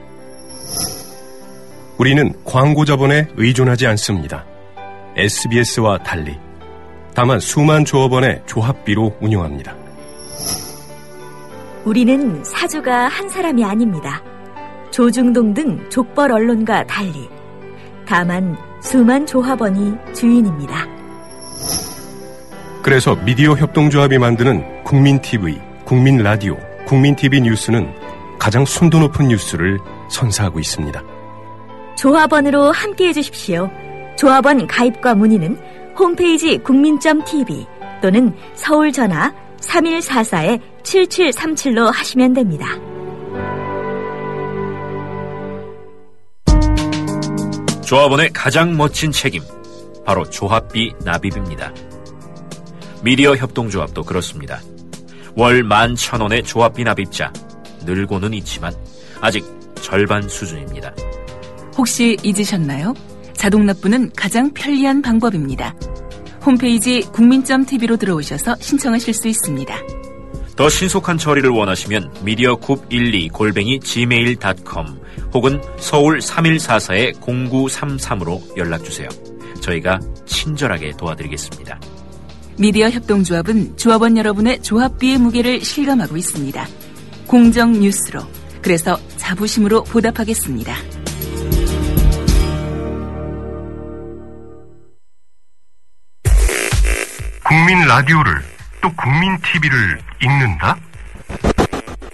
우리는 광고 자본에 의존하지 않습니다. SBS와 달리. 다만 수만 조합원의 조합비로 운영합니다.
우리는 사주가 한 사람이 아닙니다. 조중동 등 족벌 언론과 달리. 다만 수만 조합원이 주인입니다.
그래서 미디어 협동조합이 만드는 국민TV, 국민라디오, 국민TV 뉴스는 가장 순도 높은 뉴스를 선사하고 있습니다.
조합원으로 함께해 주십시오. 조합원 가입과 문의는 홈페이지 국민.tv 또는 서울 전화 3144-7737로 하시면 됩니다.
조합원의 가장 멋진 책임, 바로 조합비 납입입니다. 미디어 협동조합도 그렇습니다. 월 11,000원의 조합비 납입자, 늘고는 있지만 아직 절반 수준입니다.
혹시 잊으셨나요? 자동 납부는 가장 편리한 방법입니다. 홈페이지 국민.tv로 들어오셔서 신청하실 수 있습니다.
더 신속한 처리를 원하시면 mediacoup12@gmail.com 혹은 서울 3144-0933으로 연락주세요. 저희가 친절하게 도와드리겠습니다.
미디어 협동조합은 조합원 여러분의 조합비의 무게를 실감하고 있습니다. 공정 뉴스로, 그래서 자부심으로 보답하겠습니다.
국민 라디오를 또 국민 TV를 읽는다?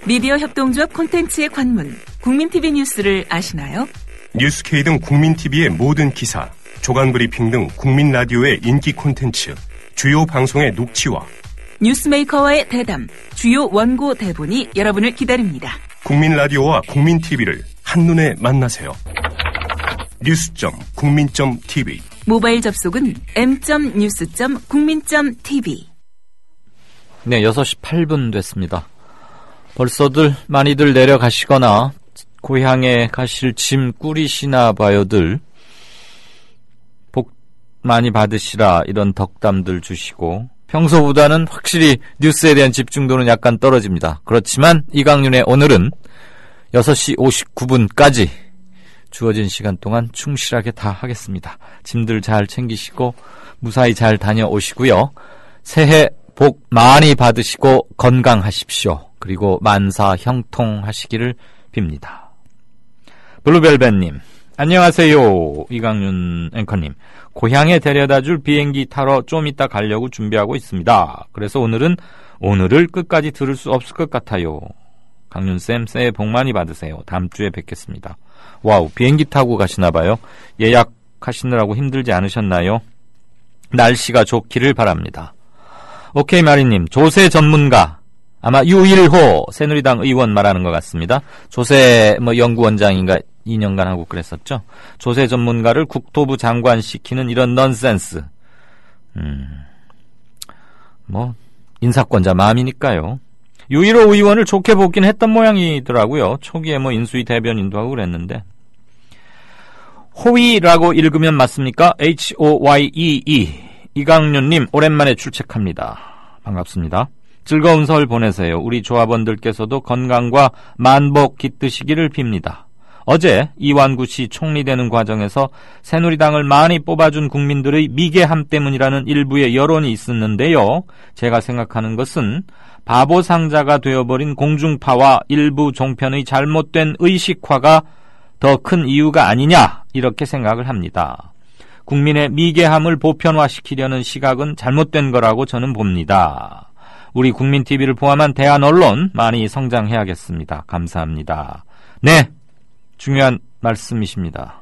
미디어 협동조합 콘텐츠의 관문, 국민TV 뉴스를 아시나요?
뉴스K 등 국민 TV의 모든 기사, 조간 브리핑 등 국민 라디오의 인기 콘텐츠, 주요 방송의 녹취와
뉴스메이커와의 대담, 주요 원고 대본이 여러분을 기다립니다.
국민 라디오와 국민 TV를 한눈에 만나세요. 뉴스.국민.tv
모바일 접속은 m.news.국민.tv.
네, 6시 8분 됐습니다. 벌써들 많이들 내려가시거나 고향에 가실 짐 꾸리시나 봐요들. 복 많이 받으시라 이런 덕담들 주시고 평소보다는 확실히 뉴스에 대한 집중도는 약간 떨어집니다. 그렇지만 이강윤의 오늘은 6시 59분까지 주어진 시간 동안 충실하게 다 하겠습니다. 짐들 잘 챙기시고 무사히 잘 다녀오시고요. 새해 복 많이 받으시고 건강하십시오. 그리고 만사 형통하시기를 빕니다. 블루벨벳님, 안녕하세요. 이강윤 앵커님, 고향에 데려다줄 비행기 타러 좀 이따 가려고 준비하고 있습니다. 그래서 오늘을 끝까지 들을 수 없을 것 같아요. 강윤쌤, 새해 복 많이 받으세요. 다음 주에 뵙겠습니다. 와우, 비행기 타고 가시나봐요. 예약하시느라고 힘들지 않으셨나요? 날씨가 좋기를 바랍니다. 오케이 마리님, 조세 전문가, 아마 유일호 새누리당 의원 말하는 것 같습니다. 조세 연구원장인가 2년간 하고 그랬었죠. 조세 전문가를 국토부 장관 시키는 이런 넌센스. 인사권자 마음이니까요. 유일호 의원을 좋게 보긴 했던 모양이더라고요. 초기에 인수위 대변인도 하고 그랬는데. 호위라고 읽으면 맞습니까? HOYEE. 이강윤님, 오랜만에 출첵합니다. 반갑습니다. 즐거운 설 보내세요. 우리 조합원들께서도 건강과 만복 깃드시기를 빕니다. 어제 이완구씨 총리되는 과정에서 새누리당을 많이 뽑아준 국민들의 미개함 때문이라는 일부의 여론이 있었는데요. 제가 생각하는 것은 바보상자가 되어버린 공중파와 일부 종편의 잘못된 의식화가 더 큰 이유가 아니냐 이렇게 생각을 합니다. 국민의 미개함을 보편화시키려는 시각은 잘못된 거라고 저는 봅니다. 우리 국민TV를 포함한 대한 언론 많이 성장해야겠습니다. 감사합니다. 네, 중요한 말씀이십니다.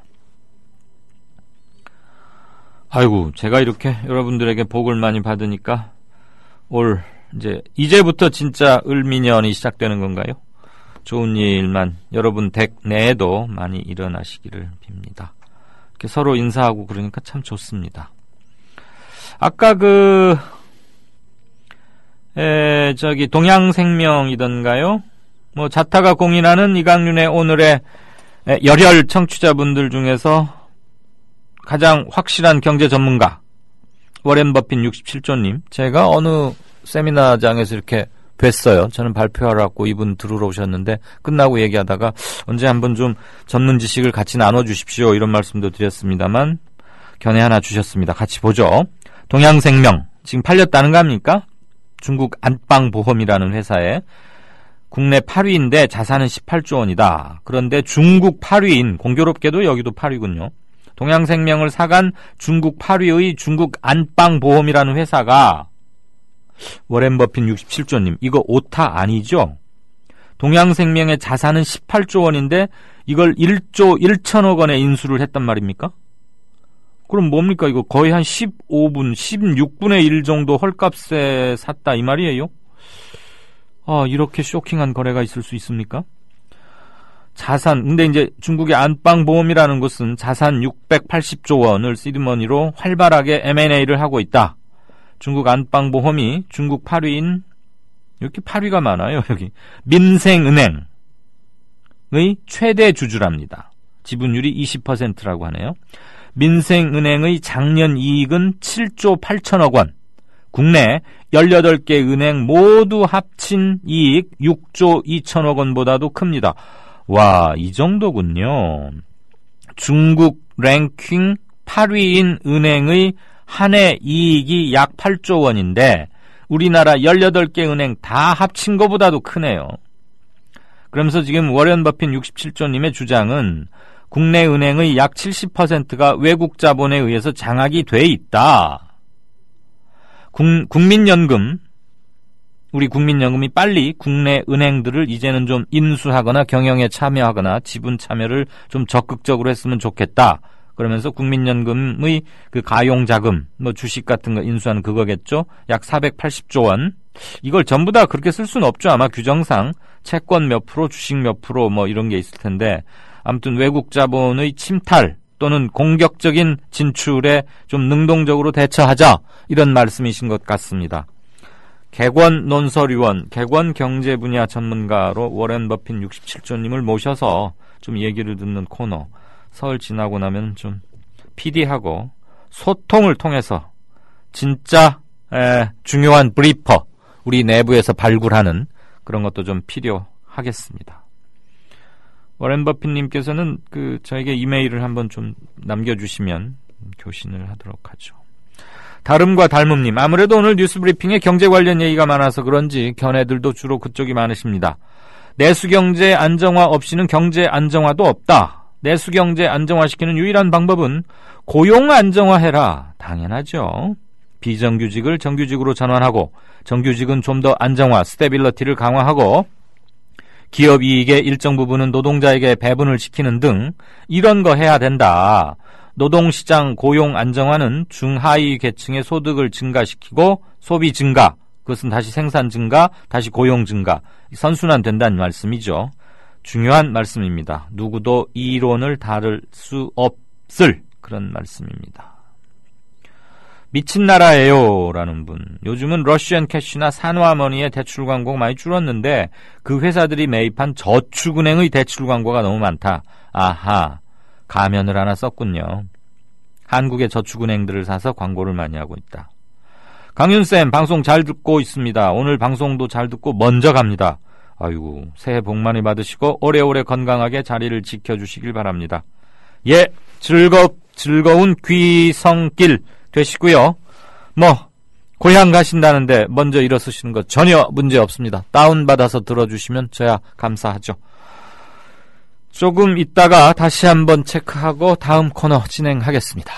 아이고, 제가 이렇게 여러분들에게 복을 많이 받으니까 이제부터 진짜 을미년이 시작되는 건가요? 좋은 일만 여러분 댁 내에도 많이 일어나시기를 빕니다. 이렇게 서로 인사하고 그러니까 참 좋습니다. 아까 동양생명이던가요? 자타가 공인하는 이강윤의 오늘의 열혈 청취자분들 중에서 가장 확실한 경제 전문가 워렌 버핏 67조님, 제가 어느 세미나장에서 이렇게 뵀어요. 저는 발표하라고 이분 들으러 오셨는데 끝나고 얘기하다가 언제 한번 좀 전문 지식을 같이 나눠주십시오 이런 말씀도 드렸습니다만 견해 하나 주셨습니다. 같이 보죠. 동양생명 지금 팔렸다는 거 아닙니까? 중국 안방보험이라는 회사에 국내 8위인데 자산은 18조 원이다. 그런데 중국 8위인, 공교롭게도 여기도 8위군요. 동양생명을 사간 중국 8위의 중국 안방보험이라는 회사가 워렌 버핏 67조님, 이거 오타 아니죠? 동양생명의 자산은 18조 원인데 이걸 1조 1천억 원에 인수를 했단 말입니까? 그럼 뭡니까? 이거 거의 한 15분, 16분의 1 정도 헐값에 샀다 이 말이에요? 이렇게 쇼킹한 거래가 있을 수 있습니까? 근데 이제 중국의 안방보험이라는 곳은 자산 680조 원을 시드머니로 활발하게 M&A를 하고 있다. 중국 안방보험이 중국 8위인, 이렇게 8위가 많아요, 여기. 민생은행의 최대 주주랍니다. 지분율이 20%라고 하네요. 민생은행의 작년 이익은 7조 8천억 원. 국내 18개 은행 모두 합친 이익 6조 2천억 원보다도 큽니다. 와, 이 정도군요. 중국 랭킹 8위인 은행의 한 해 이익이 약 8조 원인데 우리나라 18개 은행 다 합친 것보다도 크네요. 그러면서 지금 워렌 버핏 67조님의 주장은 국내 은행의 약 70%가 외국 자본에 의해서 장악이 돼 있다. 국민연금, 우리 국민연금이 빨리 국내 은행들을 이제는 좀 인수하거나 경영에 참여하거나 지분 참여를 좀 적극적으로 했으면 좋겠다. 그러면서 국민연금의 가용자금, 주식 같은 거 인수하는 그거겠죠? 약 480조 원. 이걸 전부 다 그렇게 쓸 수는 없죠. 아마 규정상 채권 몇 프로, 주식 몇 프로 이런 게 있을 텐데 아무튼 외국 자본의 침탈 또는 공격적인 진출에 좀 능동적으로 대처하자 이런 말씀이신 것 같습니다. 객원 논설위원, 객원 경제 분야 전문가로 워렌 버핏 67조님을 모셔서 좀 얘기를 듣는 코너, 설 지나고 나면 좀 PD하고 소통을 통해서 진짜 중요한 브리퍼, 우리 내부에서 발굴하는 그런 것도 좀 필요하겠습니다. 워렌 버핏님께서는 저에게 이메일을 한번 좀 남겨주시면 교신을 하도록 하죠. 다름과 닮음님, 아무래도 오늘 뉴스 브리핑에 경제 관련 얘기가 많아서 그런지 견해들도 주로 그쪽이 많으십니다. 내수경제 안정화 없이는 경제 안정화도 없다. 내수경제 안정화시키는 유일한 방법은 고용 안정화해라. 당연하죠. 비정규직을 정규직으로 전환하고 정규직은 좀 더 안정화, 스테빌러티를 강화하고 기업 이익의 일정 부분은 노동자에게 배분을 시키는 등 이런 거 해야 된다. 노동시장 고용 안정화는 중하위 계층의 소득을 증가시키고 소비 증가, 그것은 다시 생산 증가, 다시 고용 증가, 선순환 된다는 말씀이죠. 중요한 말씀입니다. 누구도 이론을 다룰 수 없을 그런 말씀입니다. 미친 나라예요 라는 분, 요즘은 러시안 캐시나 산화머니의 대출 광고가 많이 줄었는데 그 회사들이 매입한 저축은행의 대출 광고가 너무 많다. 아하, 가면을 하나 썼군요. 한국의 저축은행들을 사서 광고를 많이 하고 있다. 강윤쌤, 방송 잘 듣고 있습니다. 오늘 방송도 잘 듣고 먼저 갑니다. 아이고, 새해 복 많이 받으시고 오래오래 건강하게 자리를 지켜주시길 바랍니다. 예, 즐거운 귀성길 되시고요. 고향 가신다는데 먼저 일어서시는 것 전혀 문제 없습니다. 다운받아서 들어주시면 저야 감사하죠. 조금 있다가 다시 한번 체크하고 다음 코너 진행하겠습니다.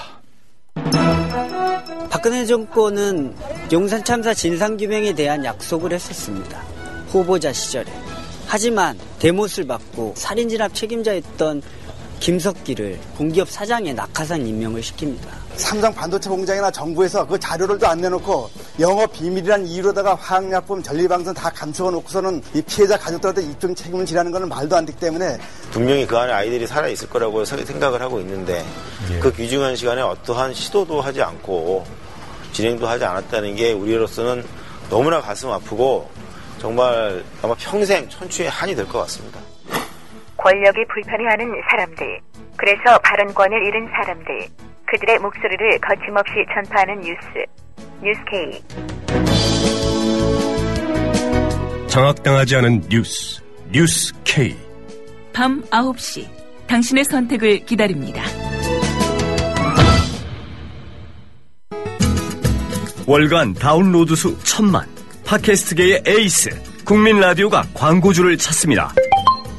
박근혜 정권은 용산 참사 진상규명에 대한 약속을 했었습니다. 후보자 시절에. 하지만 대못을 받고 살인진압 책임자였던 김석기를 공기업 사장에 낙하산 임명을 시킵니다.
삼성 반도체 공장이나 정부에서 그 자료를 또 안 내놓고 영업 비밀이란 이유로다가 화학약품, 전리방송 다 감추어 놓고서는 이 피해자 가족들한테 입증 책임을 지라는 건 말도 안 되기 때문에
분명히 그 안에 아이들이 살아있을 거라고 생각을 하고 있는데 그 귀중한 시간에 어떠한 시도도 하지 않고 진행도 하지 않았다는 게 우리로서는 너무나 가슴 아프고 정말 아마 평생 천추의 한이 될 것 같습니다.
권력이 불편해하는 사람들, 그래서 발언권을 잃은 사람들, 그들의 목소리를 거침없이 전파하는 뉴스 K.
장악당하지 않은 뉴스 K.
밤 9시 당신의 선택을 기다립니다.
월간 다운로드 수 1000만, 팟캐스트계의 에이스 국민 라디오가 광고주를 찾습니다.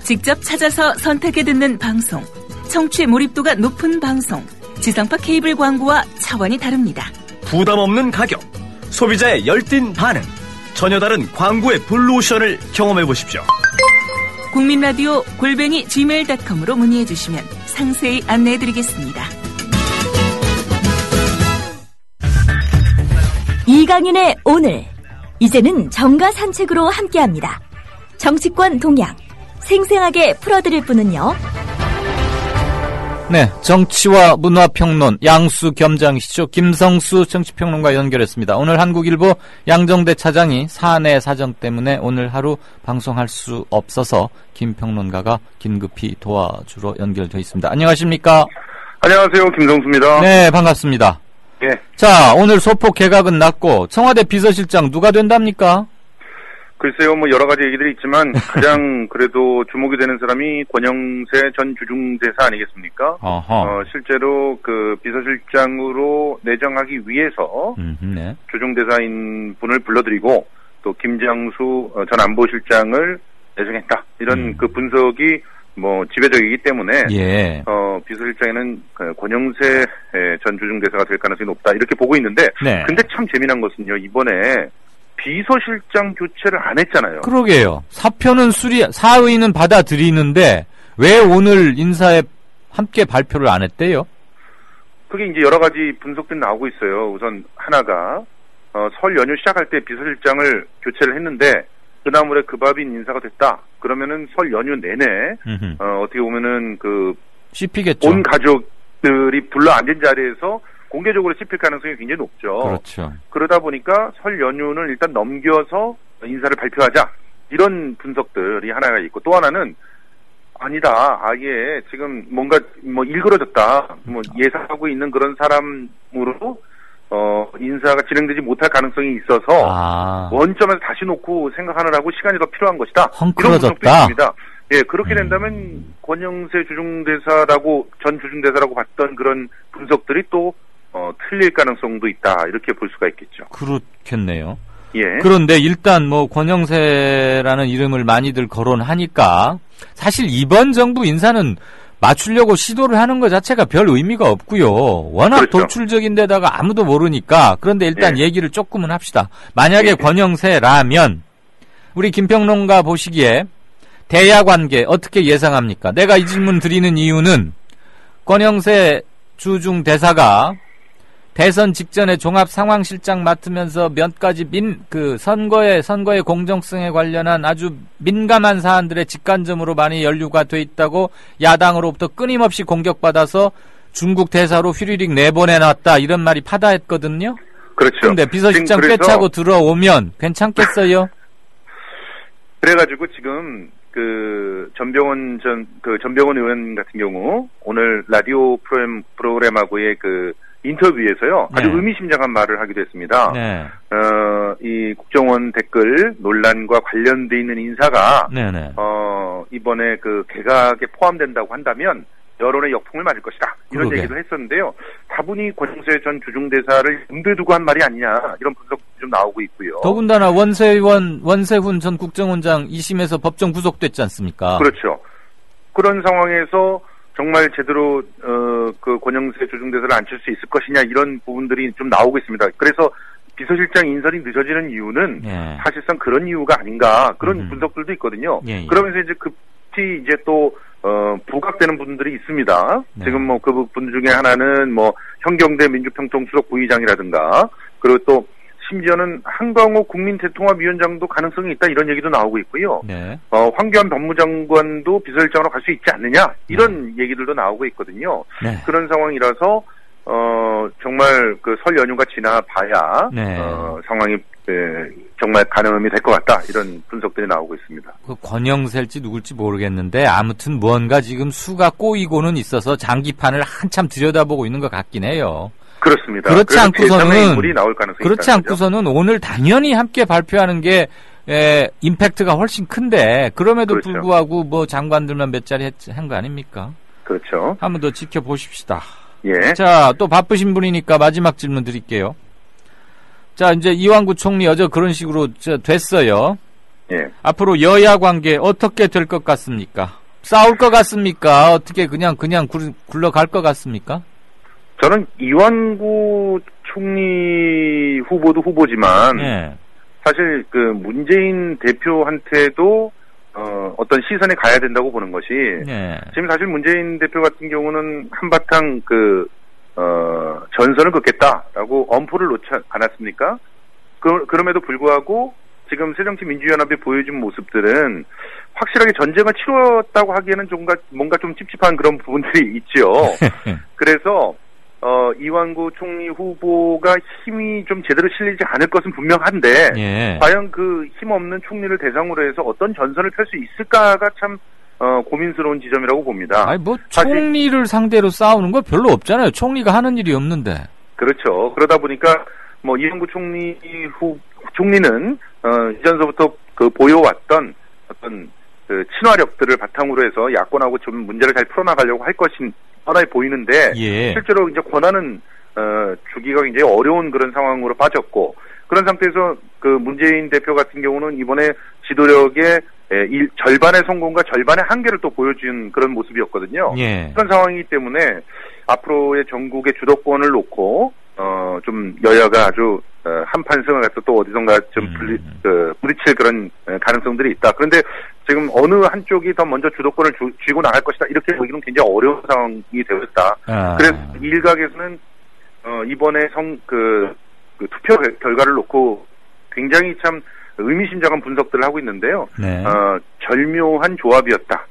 직접 찾아서 선택해 듣는 방송, 청취 몰입도가 높은 방송, 지상파 케이블 광고와 차원이 다릅니다.
부담 없는 가격, 소비자의 열띤 반응, 전혀 다른 광고의 블루오션을 경험해 보십시오.
국민라디오 @gmail.com으로 문의해 주시면 상세히 안내해 드리겠습니다.
이강윤의 오늘, 이제는 정가 산책으로 함께합니다. 정치권 동향 생생하게 풀어드릴 분은요.
네, 정치와 문화평론 양수 겸장이시죠. 김성수 정치평론가 연결했습니다. 오늘 한국일보 양정대 차장이 사내 사정 때문에 오늘 하루 방송할 수 없어서 김 평론가가 긴급히 도와주러 연결되어 있습니다. 안녕하십니까?
안녕하세요. 김성수입니다.
네, 반갑습니다.
예.
자, 오늘 소폭 개각은 났고 청와대 비서실장 누가 된답니까?
글쎄요, 뭐 여러 가지 얘기들이 있지만 가장 그래도 주목이 되는 사람이 권영세 전 주중대사 아니겠습니까? 실제로 그 비서실장으로 내정하기 위해서
네.
주중대사인 분을 불러들이고 또 김장수 전 안보실장을 내정했다. 이런 그 분석이 뭐 지배적이기 때문에
예.
비서실장에는 권영세 전 주중대사가 될 가능성이 높다. 이렇게 보고 있는데
네.
근데 참 재미난 것은요. 이번에 비서실장 교체를 안 했잖아요.
그러게요. 사표는 사의는 받아들이는데 왜 오늘 인사에 함께 발표를 안 했대요?
그게 이제 여러 가지 분석들이 나오고 있어요. 우선 하나가 설 연휴 시작할 때 비서실장을 교체를 했는데 그나물에 그 밥인 인사가 됐다. 그러면은 설 연휴 내내 어떻게 보면은 그
씹히겠죠.
온 가족들이 불러 앉은 자리에서 공개적으로 씹힐 가능성이 굉장히 높죠.
그렇죠.
그러다 보니까 설 연휴는 일단 넘겨서 인사를 발표하자. 이런 분석들이 하나가 있고 또 하나는 아니다. 아예 지금 뭔가 일그러졌다. 예상하고 있는 그런 사람으로 인사가 진행되지 못할 가능성이 있어서 원점에서 다시 놓고 생각하느라고 시간이 더 필요한 것이다. 이런 분석도 있습니다. 예, 그렇게 된다면 권영세 주중대사라고 전 주중대사라고 봤던 그런 분석들이 또 틀릴 가능성도 있다. 이렇게 볼 수가 있겠죠.
그렇겠네요.
예.
그런데 일단 권영세라는 이름을 많이들 거론하니까 사실 이번 정부 인사는 맞추려고 시도를 하는 것 자체가 별 의미가 없고요. 워낙
그렇죠.
돌출적인 데다가 아무도 모르니까. 그런데 일단 얘기를 조금은 합시다. 만약에 권영세라면 우리 김평론가 보시기에 대야관계 어떻게 예상합니까? 내가 이 질문 드리는 이유는 권영세 주중 대사가 대선 직전에 종합상황실장 맡으면서 몇 가지 선거의 공정성에 관련한 아주 민감한 사안들의 직간접으로 많이 연루가 돼 있다고 야당으로부터 끊임없이 공격받아서 중국 대사로 휘리릭 내보내놨다 이런 말이 파다했거든요.
그렇죠.
그런데 비서실장 꿰차고 들어오면 괜찮겠어요?
그래가지고 지금 전병원 의원 같은 경우 오늘 라디오 프로그램하고의 인터뷰에서요. 아주 의미심장한 말을 하기도 했습니다.
네.
이 국정원 댓글 논란과 관련돼 있는 인사가 이번에 개각에 포함된다고 한다면 여론의 역풍을 맞을 것이다. 이런 얘기도 했었는데요. 다분히 권영세 전 주중대사를 염두에 두고 한 말이 아니냐 이런 분석도 좀 나오고 있고요.
더군다나 원세훈 전 국정원장 2심에서 법정 구속됐지 않습니까?
그렇죠. 그런 상황에서 정말 제대로 그 권영세 조중대사를 앉힐 수 있을 것이냐 이런 부분들이 좀 나오고 있습니다. 그래서 비서실장 인선이 늦어지는 이유는 사실상 그런 이유가 아닌가 그런 분석들도 있거든요. 그러면서 이제 급히 이제 또 부각되는 분들이 있습니다. 지금 뭐 그 분 중에 하나는 뭐 현경대 민주평통수석 부의장이라든가 그리고 또 심지어는 한광호 국민대통합위원장도 가능성이 있다 이런 얘기도 나오고 있고요. 황교안 법무장관도 비서실장으로 갈 수 있지 않느냐 이런 얘기들도 나오고 있거든요. 그런 상황이라서 정말 그 설 연휴가 지나봐야 상황이 정말 가늠이 될 것 같다 이런 분석들이 나오고 있습니다.
그 권영세일지 누굴지 모르겠는데 아무튼 무언가 지금 수가 꼬이고는 있어서 장기판을 한참 들여다보고 있는 것 같긴 해요.
그렇습니다.
그렇지 않고서는
나올 가능성이
그렇지 않고서는 오늘 당연히 함께 발표하는 게 임팩트가 훨씬 큰데 그럼에도
그렇죠.
불구하고 뭐 장관들만 몇 자리 한 거 아닙니까?
그렇죠.
한번 더 지켜보십시다.
예.
자, 또 바쁘신 분이니까 마지막 질문 드릴게요. 자, 이제 이완구 총리 어제 그런 식으로 됐어요.
예.
앞으로 여야 관계 어떻게 될 것 같습니까? 싸울 것 같습니까? 어떻게 그냥 굴러갈 것 같습니까?
저는 이완구 총리 후보도 후보지만 사실 그 문재인 대표한테도 어떤 시선에 가야 된다고 보는 것이 지금 사실 문재인 대표 같은 경우는 한바탕 전선을 긋겠다라고 엄포를 놓지 않았습니까? 그럼에도 불구하고 지금 새정치민주연합이 보여준 모습들은 확실하게 전쟁을 치렀다고 하기에는 뭔가 좀 찝찝한 그런 부분들이 있죠. 그래서 이완구 총리 후보가 힘이 좀 제대로 실리지 않을 것은 분명한데 과연 그 힘없는 총리를 대상으로 해서 어떤 전선을 펼 수 있을까가 참 고민스러운 지점이라고 봅니다.
아니 뭐 총리를 상대로 싸우는 거 별로 없잖아요. 총리가 하는 일이 없는데.
그렇죠. 그러다 보니까 뭐 이완구 총리는 이전서부터 그 보여왔던 어떤 그 친화력들을 바탕으로 해서 야권하고 좀 문제를 잘 풀어나가려고 할 것인 뻔하게 보이는데 실제로 이제 권한은 주기가 굉장히 어려운 그런 상황으로 빠졌고 그런 상태에서 그 문재인 대표 같은 경우는 이번에 지도력의 절반의 성공과 절반의 한계를 또 보여준 그런 모습이었거든요. 그런 상황이기 때문에 앞으로의 전국의 주도권을 놓고 좀 여야가 아주 한판 승을 해서 또 어디선가 좀 부딪힐 그런 가능성들이 있다. 그런데 지금 어느 한쪽이 더 먼저 주도권을 쥐고 나갈 것이다. 이렇게 보기는 굉장히 어려운 상황이 되었다. 그래서 일각에서는 이번에 투표 결과를 놓고 굉장히 참 의미심장한 분석들을 하고 있는데요. 절묘한 조합이었다.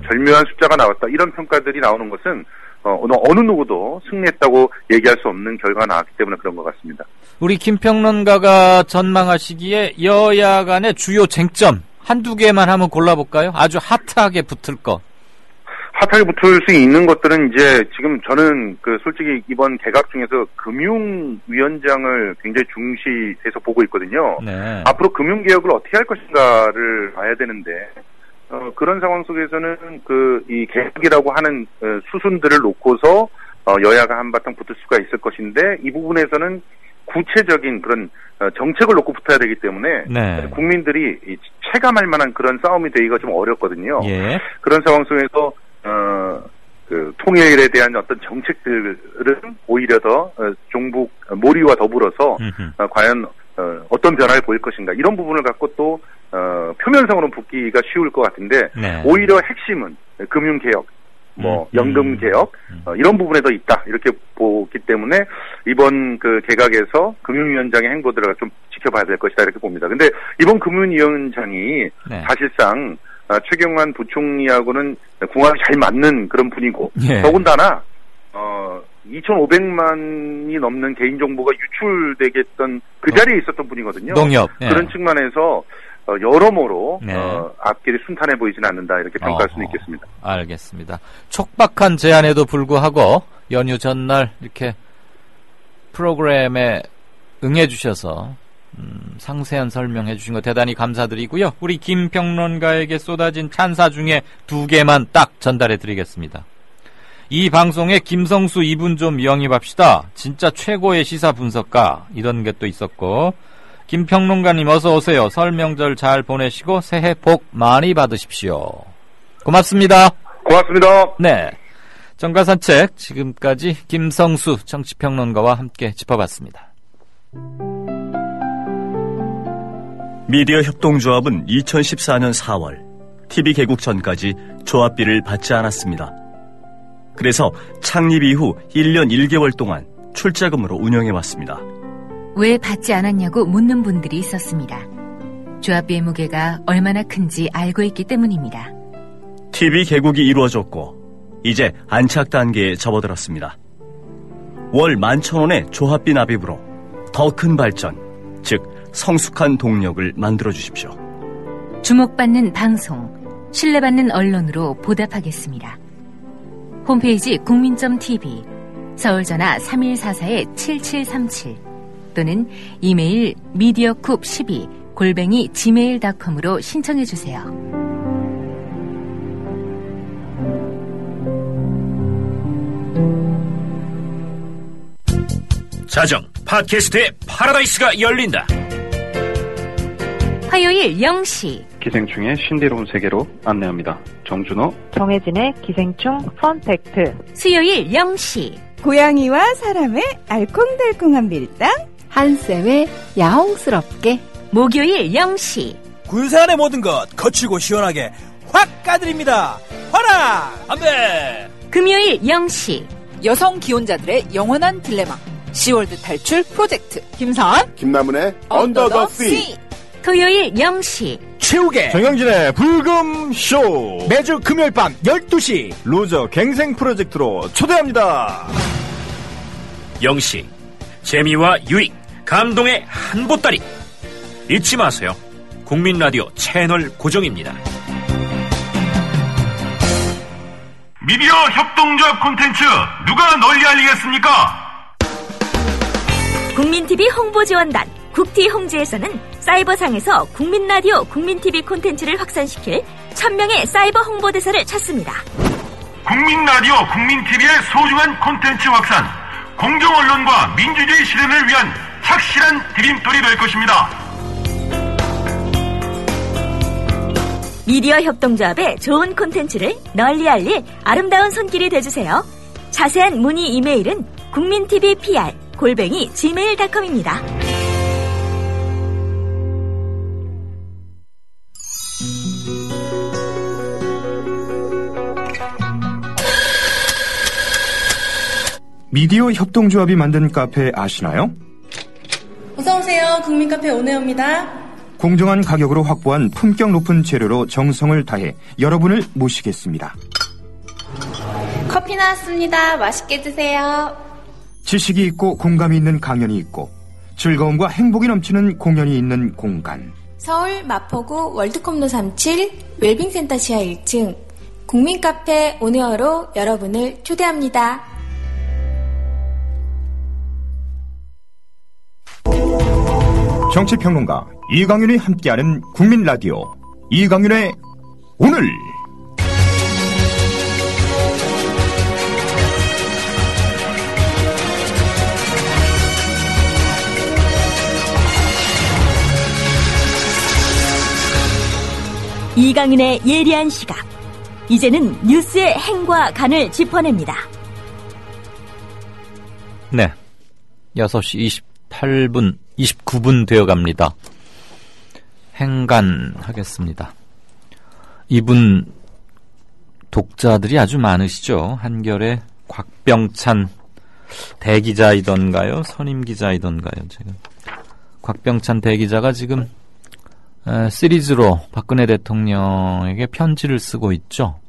절묘한 숫자가 나왔다. 이런 평가들이 나오는 것은 어느 누구도 승리했다고 얘기할 수 없는 결과가 나왔기 때문에 그런 것 같습니다.
우리 김평론가가 전망하시기에 여야 간의 주요 쟁점 한두 개만 한번 골라볼까요? 아주 핫하게 붙을 거.
핫하게 붙을 수 있는 것들은 이제 지금 저는 솔직히 이번 개각 중에서 금융위원장을 굉장히 중시해서 보고 있거든요. 앞으로 금융개혁을 어떻게 할 것인가를 봐야 되는데 그런 상황 속에서는 이 개혁이라고 하는 수순들을 놓고서 여야가 한바탕 붙을 수가 있을 것인데 이 부분에서는 구체적인 그런 정책을 놓고 붙어야 되기 때문에 국민들이 체감할 만한 그런 싸움이 되기가 좀 어렵거든요. 그런 상황 속에서 통일에 대한 어떤 정책들은 오히려 더 종북 몰이와 더불어서 과연 어떤 변화를 보일 것인가 이런 부분을 갖고 또 표면상으로는 붙기가 쉬울 것 같은데 오히려 핵심은 금융개혁, 연금개혁 이런 부분에 더 있다 이렇게 보기 때문에 이번 개각에서 금융위원장의 행보들을 좀 지켜봐야 될 것이다 이렇게 봅니다. 근데 이번 금융위원장이 사실상 최경환 부총리하고는 궁합이 잘 맞는 그런 분이고 더군다나 2,500만이 넘는 개인정보가 유출되게 했던 그 자리에 있었던 분이거든요.
농협.
그런 측면에서 여러모로 앞길이 순탄해 보이지는 않는다 이렇게 평가할 수는 있겠습니다.
알겠습니다. 촉박한 제안에도 불구하고 연휴 전날 이렇게 프로그램에 응해 주셔서 상세한 설명해 주신 거 대단히 감사드리고요. 우리 김평론가에게 쏟아진 찬사 중에 2개만 딱 전달해 드리겠습니다. 이 방송에 김성수 이분 좀 영입합시다. 진짜 최고의 시사 분석가 이런 게 또 있었고 김평론가님 어서 오세요. 설 명절 잘 보내시고 새해 복 많이 받으십시오. 고맙습니다.
고맙습니다.
네. 정가산책 지금까지 김성수 정치평론가와 함께 짚어봤습니다.
미디어 협동조합은 2014년 4월 TV 개국 전까지 조합비를 받지 않았습니다. 그래서 창립 이후 1년 1개월 동안 출자금으로 운영해왔습니다.
왜 받지 않았냐고 묻는 분들이 있었습니다. 조합비의 무게가 얼마나 큰지 알고 있기 때문입니다.
TV 개국이 이루어졌고 이제 안착 단계에 접어들었습니다. 월 11,000원의 조합비 납입으로 더 큰 발전, 즉 성숙한 동력을 만들어 주십시오.
주목받는 방송, 신뢰받는 언론으로 보답하겠습니다. 홈페이지 국민.tv, 서울전화 3144-7737 또는 이메일 mediacoup12@gmail.com으로 신청해주세요.
자정 팟캐스트의 파라다이스가 열린다.
화요일 0시
기생충의 신비로운 세계로 안내합니다. 정준호,
정혜진의 기생충 펀팩트.
수요일 0시
고양이와 사람의 알콩달콩한 밀당.
한쌤의 야옹스럽게.
목요일 0시
군사 안의 모든 것 거칠고 시원하게 확 까드립니다. 화랑 안돼.
금요일 0시
여성 기혼자들의 영원한 딜레마. 시월드 탈출 프로젝트.
김선, 김나문의 언더 더 씨.
토요일 0시
최욱의
정영진의 불금쇼. 매주 금요일 밤 12시 루저 갱생 프로젝트로 초대합니다.
0시 재미와 유익, 감동의 한 보따리. 잊지 마세요. 국민라디오 채널 고정입니다.
미디어 협동조합 콘텐츠 누가 널리 알리겠습니까?
국민TV 홍보지원단 국티 홍지에서는 사이버상에서 국민라디오 국민TV 콘텐츠를 확산시킬 1000명의 사이버 홍보대사를 찾습니다.
국민라디오 국민TV의 소중한 콘텐츠 확산, 공정언론과 민주주의 실현을 위한 착실한 디딤돌이 될 것입니다.
미디어 협동조합의 좋은 콘텐츠를 널리 알릴 아름다운 손길이 되주세요. 자세한 문의 이메일은 국민TVPR@gmail.com입니다.
미디어 협동조합이 만든 카페 아시나요?
어서오세요. 국민카페 오네오입니다.
공정한 가격으로 확보한 품격 높은 재료로 정성을 다해 여러분을 모시겠습니다.
커피 나왔습니다. 맛있게 드세요.
지식이 있고 공감이 있는 강연이 있고 즐거움과 행복이 넘치는 공연이 있는 공간.
서울 마포구 월드컵로 37 웰빙센터 지하 1층 국민카페 오네어로 여러분을 초대합니다.
정치평론가 이강윤이 함께하는 국민라디오 이강윤의 오늘.
이강윤의 예리한 시각. 이제는 뉴스의 행과 간을 짚어냅니다.
네, 6시 29분 되어갑니다. 행간 하겠습니다. 이분 독자들이 아주 많으시죠. 한겨레 곽병찬 대기자이던가요? 선임기자이던가요? 지금 곽병찬 대기자가 지금 시리즈로 박근혜 대통령에게 편지를 쓰고 있죠.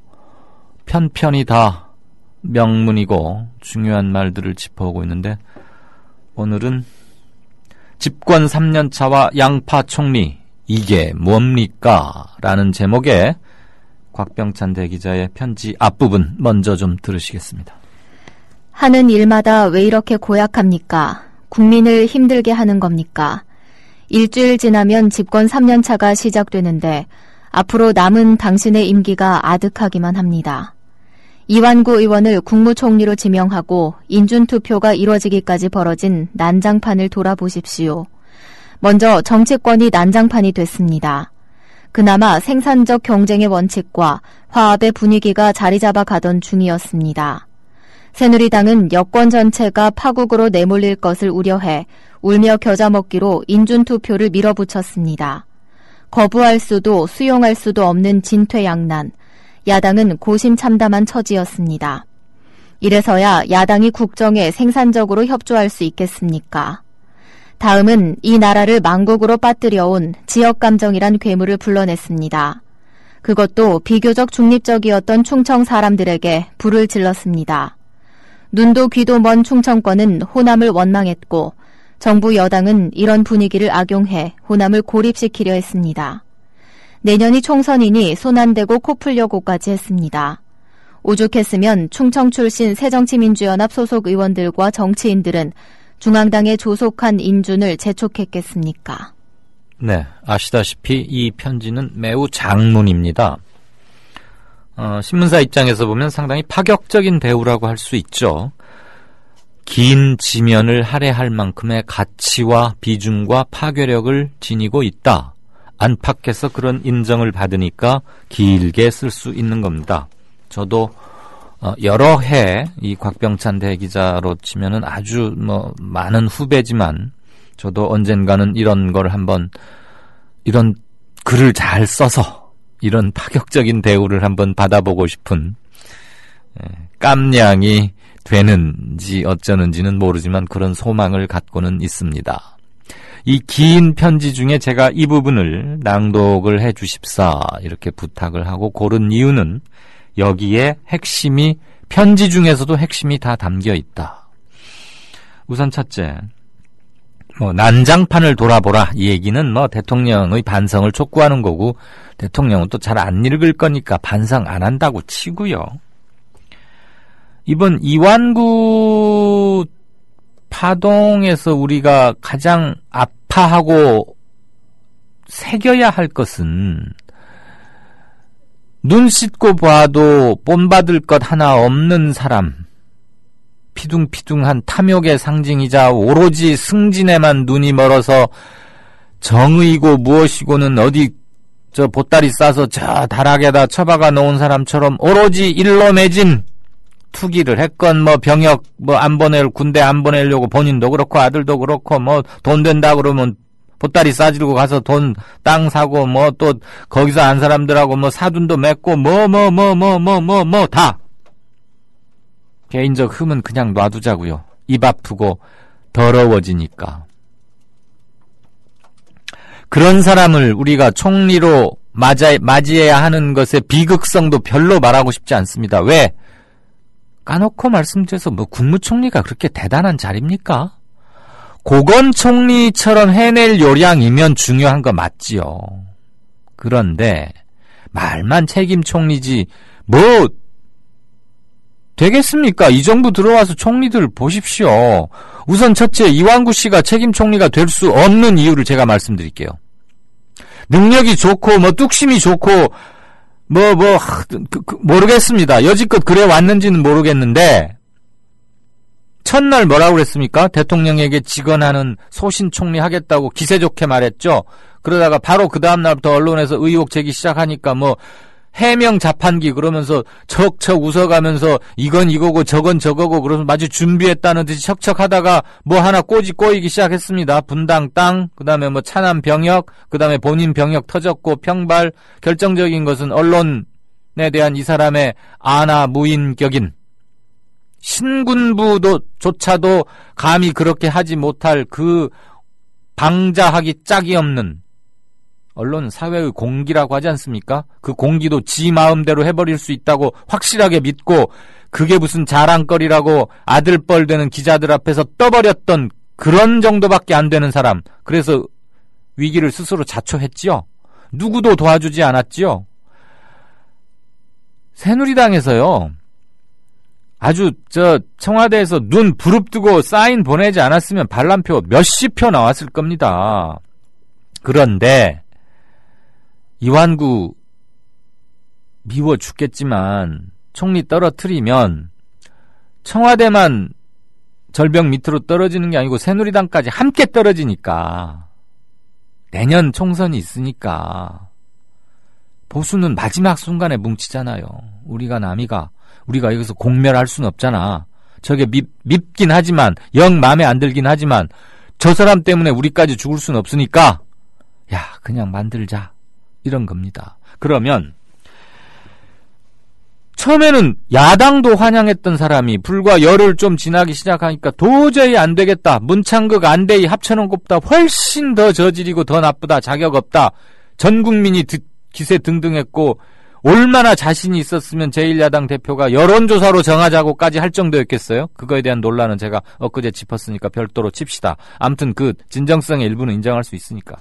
편편이 다 명문이고 중요한 말들을 짚어오고 있는데 오늘은 집권 3년차와 양파 총리 이게 뭡니까? 라는 제목의 곽병찬 대기자의 편지 앞부분 먼저 좀 들으시겠습니다.
하는 일마다 왜 이렇게 고약합니까? 국민을 힘들게 하는 겁니까? 일주일 지나면 집권 3년차가 시작되는데 앞으로 남은 당신의 임기가 아득하기만 합니다. 이완구 의원을 국무총리로 지명하고 인준투표가 이뤄지기까지 벌어진 난장판을 돌아보십시오. 먼저 정치권이 난장판이 됐습니다. 그나마 생산적 경쟁의 원칙과 화합의 분위기가 자리 잡아가던 중이었습니다. 새누리당은 여권 전체가 파국으로 내몰릴 것을 우려해 울며 겨자 먹기로 인준투표를 밀어붙였습니다. 거부할 수도 수용할 수도 없는 진퇴양난, 야당은 고심참담한 처지였습니다. 이래서야 야당이 국정에 생산적으로 협조할 수 있겠습니까? 다음은 이 나라를 망국으로 빠뜨려온 지역감정이란 괴물을 불러냈습니다. 그것도 비교적 중립적이었던 충청 사람들에게 불을 질렀습니다. 눈도 귀도 먼 충청권은 호남을 원망했고 정부 여당은 이런 분위기를 악용해 호남을 고립시키려 했습니다. 내년이 총선이니 손 안 대고 코 풀려고까지 했습니다. 오죽했으면 충청 출신 새정치민주연합 소속 의원들과 정치인들은 중앙당에 조속한 인준을 재촉했겠습니까?
네, 아시다시피 이 편지는 매우 장문입니다. 신문사 입장에서 보면 상당히 파격적인 대우라고 할 수 있죠. 긴 지면을 할애할 만큼의 가치와 비중과 파괴력을 지니고 있다. 안팎에서 그런 인정을 받으니까 길게 쓸 수 있는 겁니다. 저도 여러 해 이 곽병찬 대기자로 치면은 아주 많은 후배지만 저도 언젠가는 이런 걸 한번 이런 글을 잘 써서 이런 파격적인 대우를 한번 받아보고 싶은 깜냥이 되는지 어쩌는지는 모르지만 그런 소망을 갖고는 있습니다. 이 긴 편지 중에 제가 이 부분을 낭독을 해 주십사 이렇게 부탁을 하고 고른 이유는 여기에 핵심이 편지 중에서도 핵심이 다 담겨 있다. 우선 첫째, 난장판을 돌아보라 이 얘기는 대통령의 반성을 촉구하는 거고 대통령은 또 잘 안 읽을 거니까 반성 안 한다고 치고요. 이번 이완구 파동에서 우리가 가장 아파하고 새겨야 할 것은 눈 씻고 봐도 본받을 것 하나 없는 사람, 피둥피둥한 탐욕의 상징이자 오로지 승진에만 눈이 멀어서 정의고 무엇이고는 어디 저 보따리 싸서 저 다락에다 처박아 놓은 사람처럼 오로지 일로 매진 투기를 했건 병역 안 보낼 군대 안 보내려고 본인도 그렇고 아들도 그렇고 돈 된다 그러면 보따리 싸지르고 가서 돈 땅 사고 또 거기서 안 사람들하고 사돈도 맺고 다 개인적 흠은 그냥 놔두자고요. 입 아프고 더러워지니까. 그런 사람을 우리가 총리로 맞이해야 하는 것의 비극성도 별로 말하고 싶지 않습니다. 왜? 까놓고 말씀드려서 국무총리가 그렇게 대단한 자리입니까? 고건 총리처럼 해낼 요량이면 중요한 거 맞지요. 그런데 말만 책임 총리지 되겠습니까? 이 정부 들어와서 총리들 보십시오. 우선 첫째, 이완구 씨가 책임 총리가 될 수 없는 이유를 제가 말씀드릴게요. 능력이 좋고 뚝심이 좋고 모르겠습니다. 여지껏 그래 왔는지는 모르겠는데 첫날 뭐라고 그랬습니까? 대통령에게 직언하는 소신 총리 하겠다고 기세 좋게 말했죠. 그러다가 바로 그 다음 날부터 언론에서 의혹 제기 시작하니까 해명 자판기 그러면서 척척 웃어가면서 이건 이거고 저건 저거고 그러면서 마치 준비했다는 듯이 척척하다가 하나 꼬이기 시작했습니다. 분당 땅, 그 다음에 차남 병역, 그 다음에 본인 병역 터졌고 평발, 결정적인 것은 언론에 대한 이 사람의 아나무인격인 신군부조차도 감히 그렇게 하지 못할 그 방자하기 짝이 없는 언론 사회의 공기라고 하지 않습니까? 그 공기도 지 마음대로 해버릴 수 있다고 확실하게 믿고 그게 무슨 자랑거리라고 아들뻘 되는 기자들 앞에서 떠버렸던 그런 정도밖에 안 되는 사람. 그래서 위기를 스스로 자초했지요. 누구도 도와주지 않았지요. 새누리당에서요. 아주 청와대에서 눈 부릅뜨고 사인 보내지 않았으면 반란표 몇십 표 나왔을 겁니다. 그런데 이완구 미워 죽겠지만 총리 떨어뜨리면 청와대만 절벽 밑으로 떨어지는 게 아니고 새누리당까지 함께 떨어지니까 내년 총선이 있으니까 보수는 마지막 순간에 뭉치잖아요. 우리가 여기서 공멸할 수는 없잖아. 저게 밉긴 하지만, 영 마음에 안 들긴 하지만, 저 사람 때문에 우리까지 죽을 수는 없으니까, 야, 그냥 만들자. 이런 겁니다. 그러면, 처음에는 야당도 환영했던 사람이 불과 열흘 좀 지나기 시작하니까 도저히 안 되겠다. 문창극 안대희 합쳐놓은 것보다 훨씬 더 저질이고 더 나쁘다. 자격 없다. 전 국민이 기세 등등했고 얼마나 자신이 있었으면 제1야당 대표가 여론조사로 정하자고까지 할 정도였겠어요? 그거에 대한 논란은 제가 엊그제 짚었으니까 별도로 칩시다. 아무튼 그 진정성의 일부는 인정할 수 있으니까.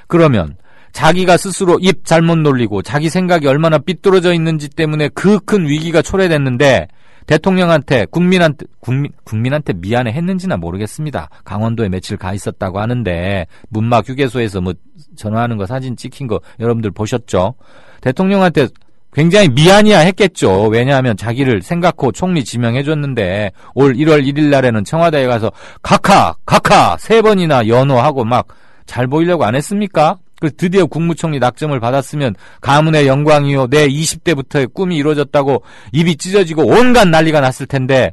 그러면 자기가 스스로 입 잘못 놀리고 자기 생각이 얼마나 삐뚤어져 있는지 때문에 그 큰 위기가 초래됐는데 대통령한테 국민한테 미안해 했는지나 모르겠습니다. 강원도에 며칠 가 있었다고 하는데 문막 휴게소에서 뭐 전화하는 거 사진 찍힌 거 여러분들 보셨죠? 대통령한테 굉장히 미안이야 했겠죠. 왜냐하면 자기를 생각고 총리 지명해줬는데 올 1월 1일 날에는 청와대에 가서 각하 3번이나 연호하고 막 잘 보이려고 안 했습니까? 그 드디어 국무총리 낙점을 받았으면 가문의 영광이요, 내 20대부터의 꿈이 이루어졌다고 입이 찢어지고 온갖 난리가 났을 텐데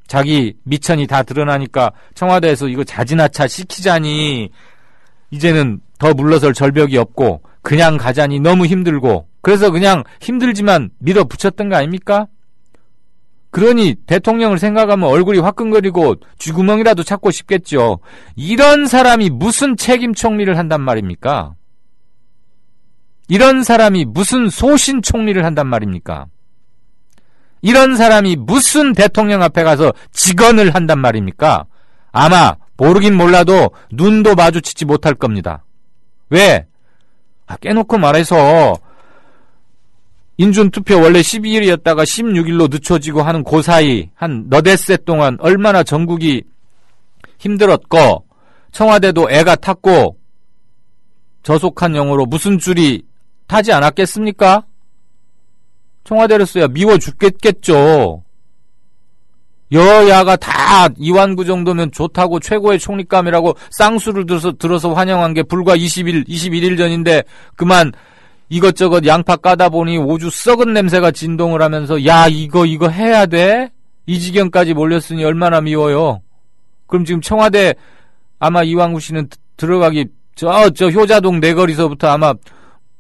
자기 미천이 다 드러나니까 청와대에서 이거 자진하차 시키자니 이제는 더 물러설 절벽이 없고 그냥 가자니 너무 힘들고 그래서 그냥 힘들지만 밀어붙였던 거 아닙니까? 그러니 대통령을 생각하면 얼굴이 화끈거리고 쥐구멍이라도 찾고 싶겠죠. 이런 사람이 무슨 책임 총리를 한단 말입니까? 이런 사람이 무슨 소신 총리를 한단 말입니까? 이런 사람이 무슨 대통령 앞에 가서 직언을 한단 말입니까? 아마 모르긴 몰라도 눈도 마주치지 못할 겁니다. 왜? 깨놓고 말해서 인준투표 원래 12일이었다가 16일로 늦춰지고 하는 그 사이 한 너댓새 동안 얼마나 전국이 힘들었고 청와대도 애가 탔고 저속한 영어로 무슨 줄이 타지 않았겠습니까? 청와대로서야 미워 죽겠죠. 여야가 다 이완구 정도면 좋다고 최고의 총리감이라고 쌍수를 들어서 환영한 게 불과 21일 전인데 그만 이것저것 양파 까다 보니 오주 썩은 냄새가 진동을 하면서 야 이거 해야 돼? 이 지경까지 몰렸으니 얼마나 미워요. 그럼 지금 청와대 아마 이완구 씨는 들어가기 저 효자동 내거리서부터 아마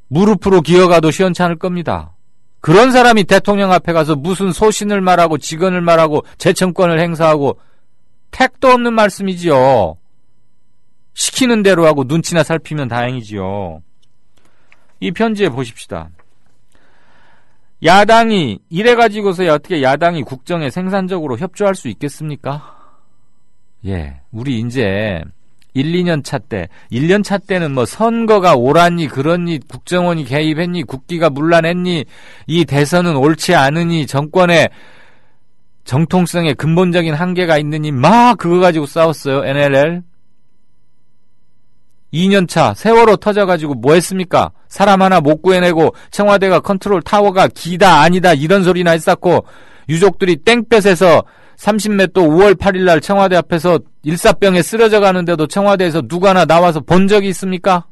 무릎으로 기어가도 시원찮을 겁니다. 그런 사람이 대통령 앞에 가서 무슨 소신을 말하고 직언을 말하고 재청권을 행사하고 택도 없는 말씀이지요. 시키는 대로 하고 눈치나 살피면 다행이지요. 이 편지에 보십시다. 야당이 이래가지고서야 어떻게 야당이 국정에 생산적으로 협조할 수 있겠습니까? 예, 우리 이제 1, 2년 차 때 1년 차 때는 뭐 선거가 옳았니 그렇니 국정원이 개입했니 국기가 문란했니 이 대선은 옳지 않으니 정권의 정통성에 근본적인 한계가 있느니 막 그거 가지고 싸웠어요. NLL 2년차 세월호 터져가지고 뭐 했습니까? 사람 하나 못 구해내고 청와대가 컨트롤 타워가 기다 아니다 이런 소리나 했었고 유족들이 땡볕에서 30몇 도 5월 8일날 청와대 앞에서 일사병에 쓰러져 가는데도 청와대에서 누가 하나 나와서 본 적이 있습니까?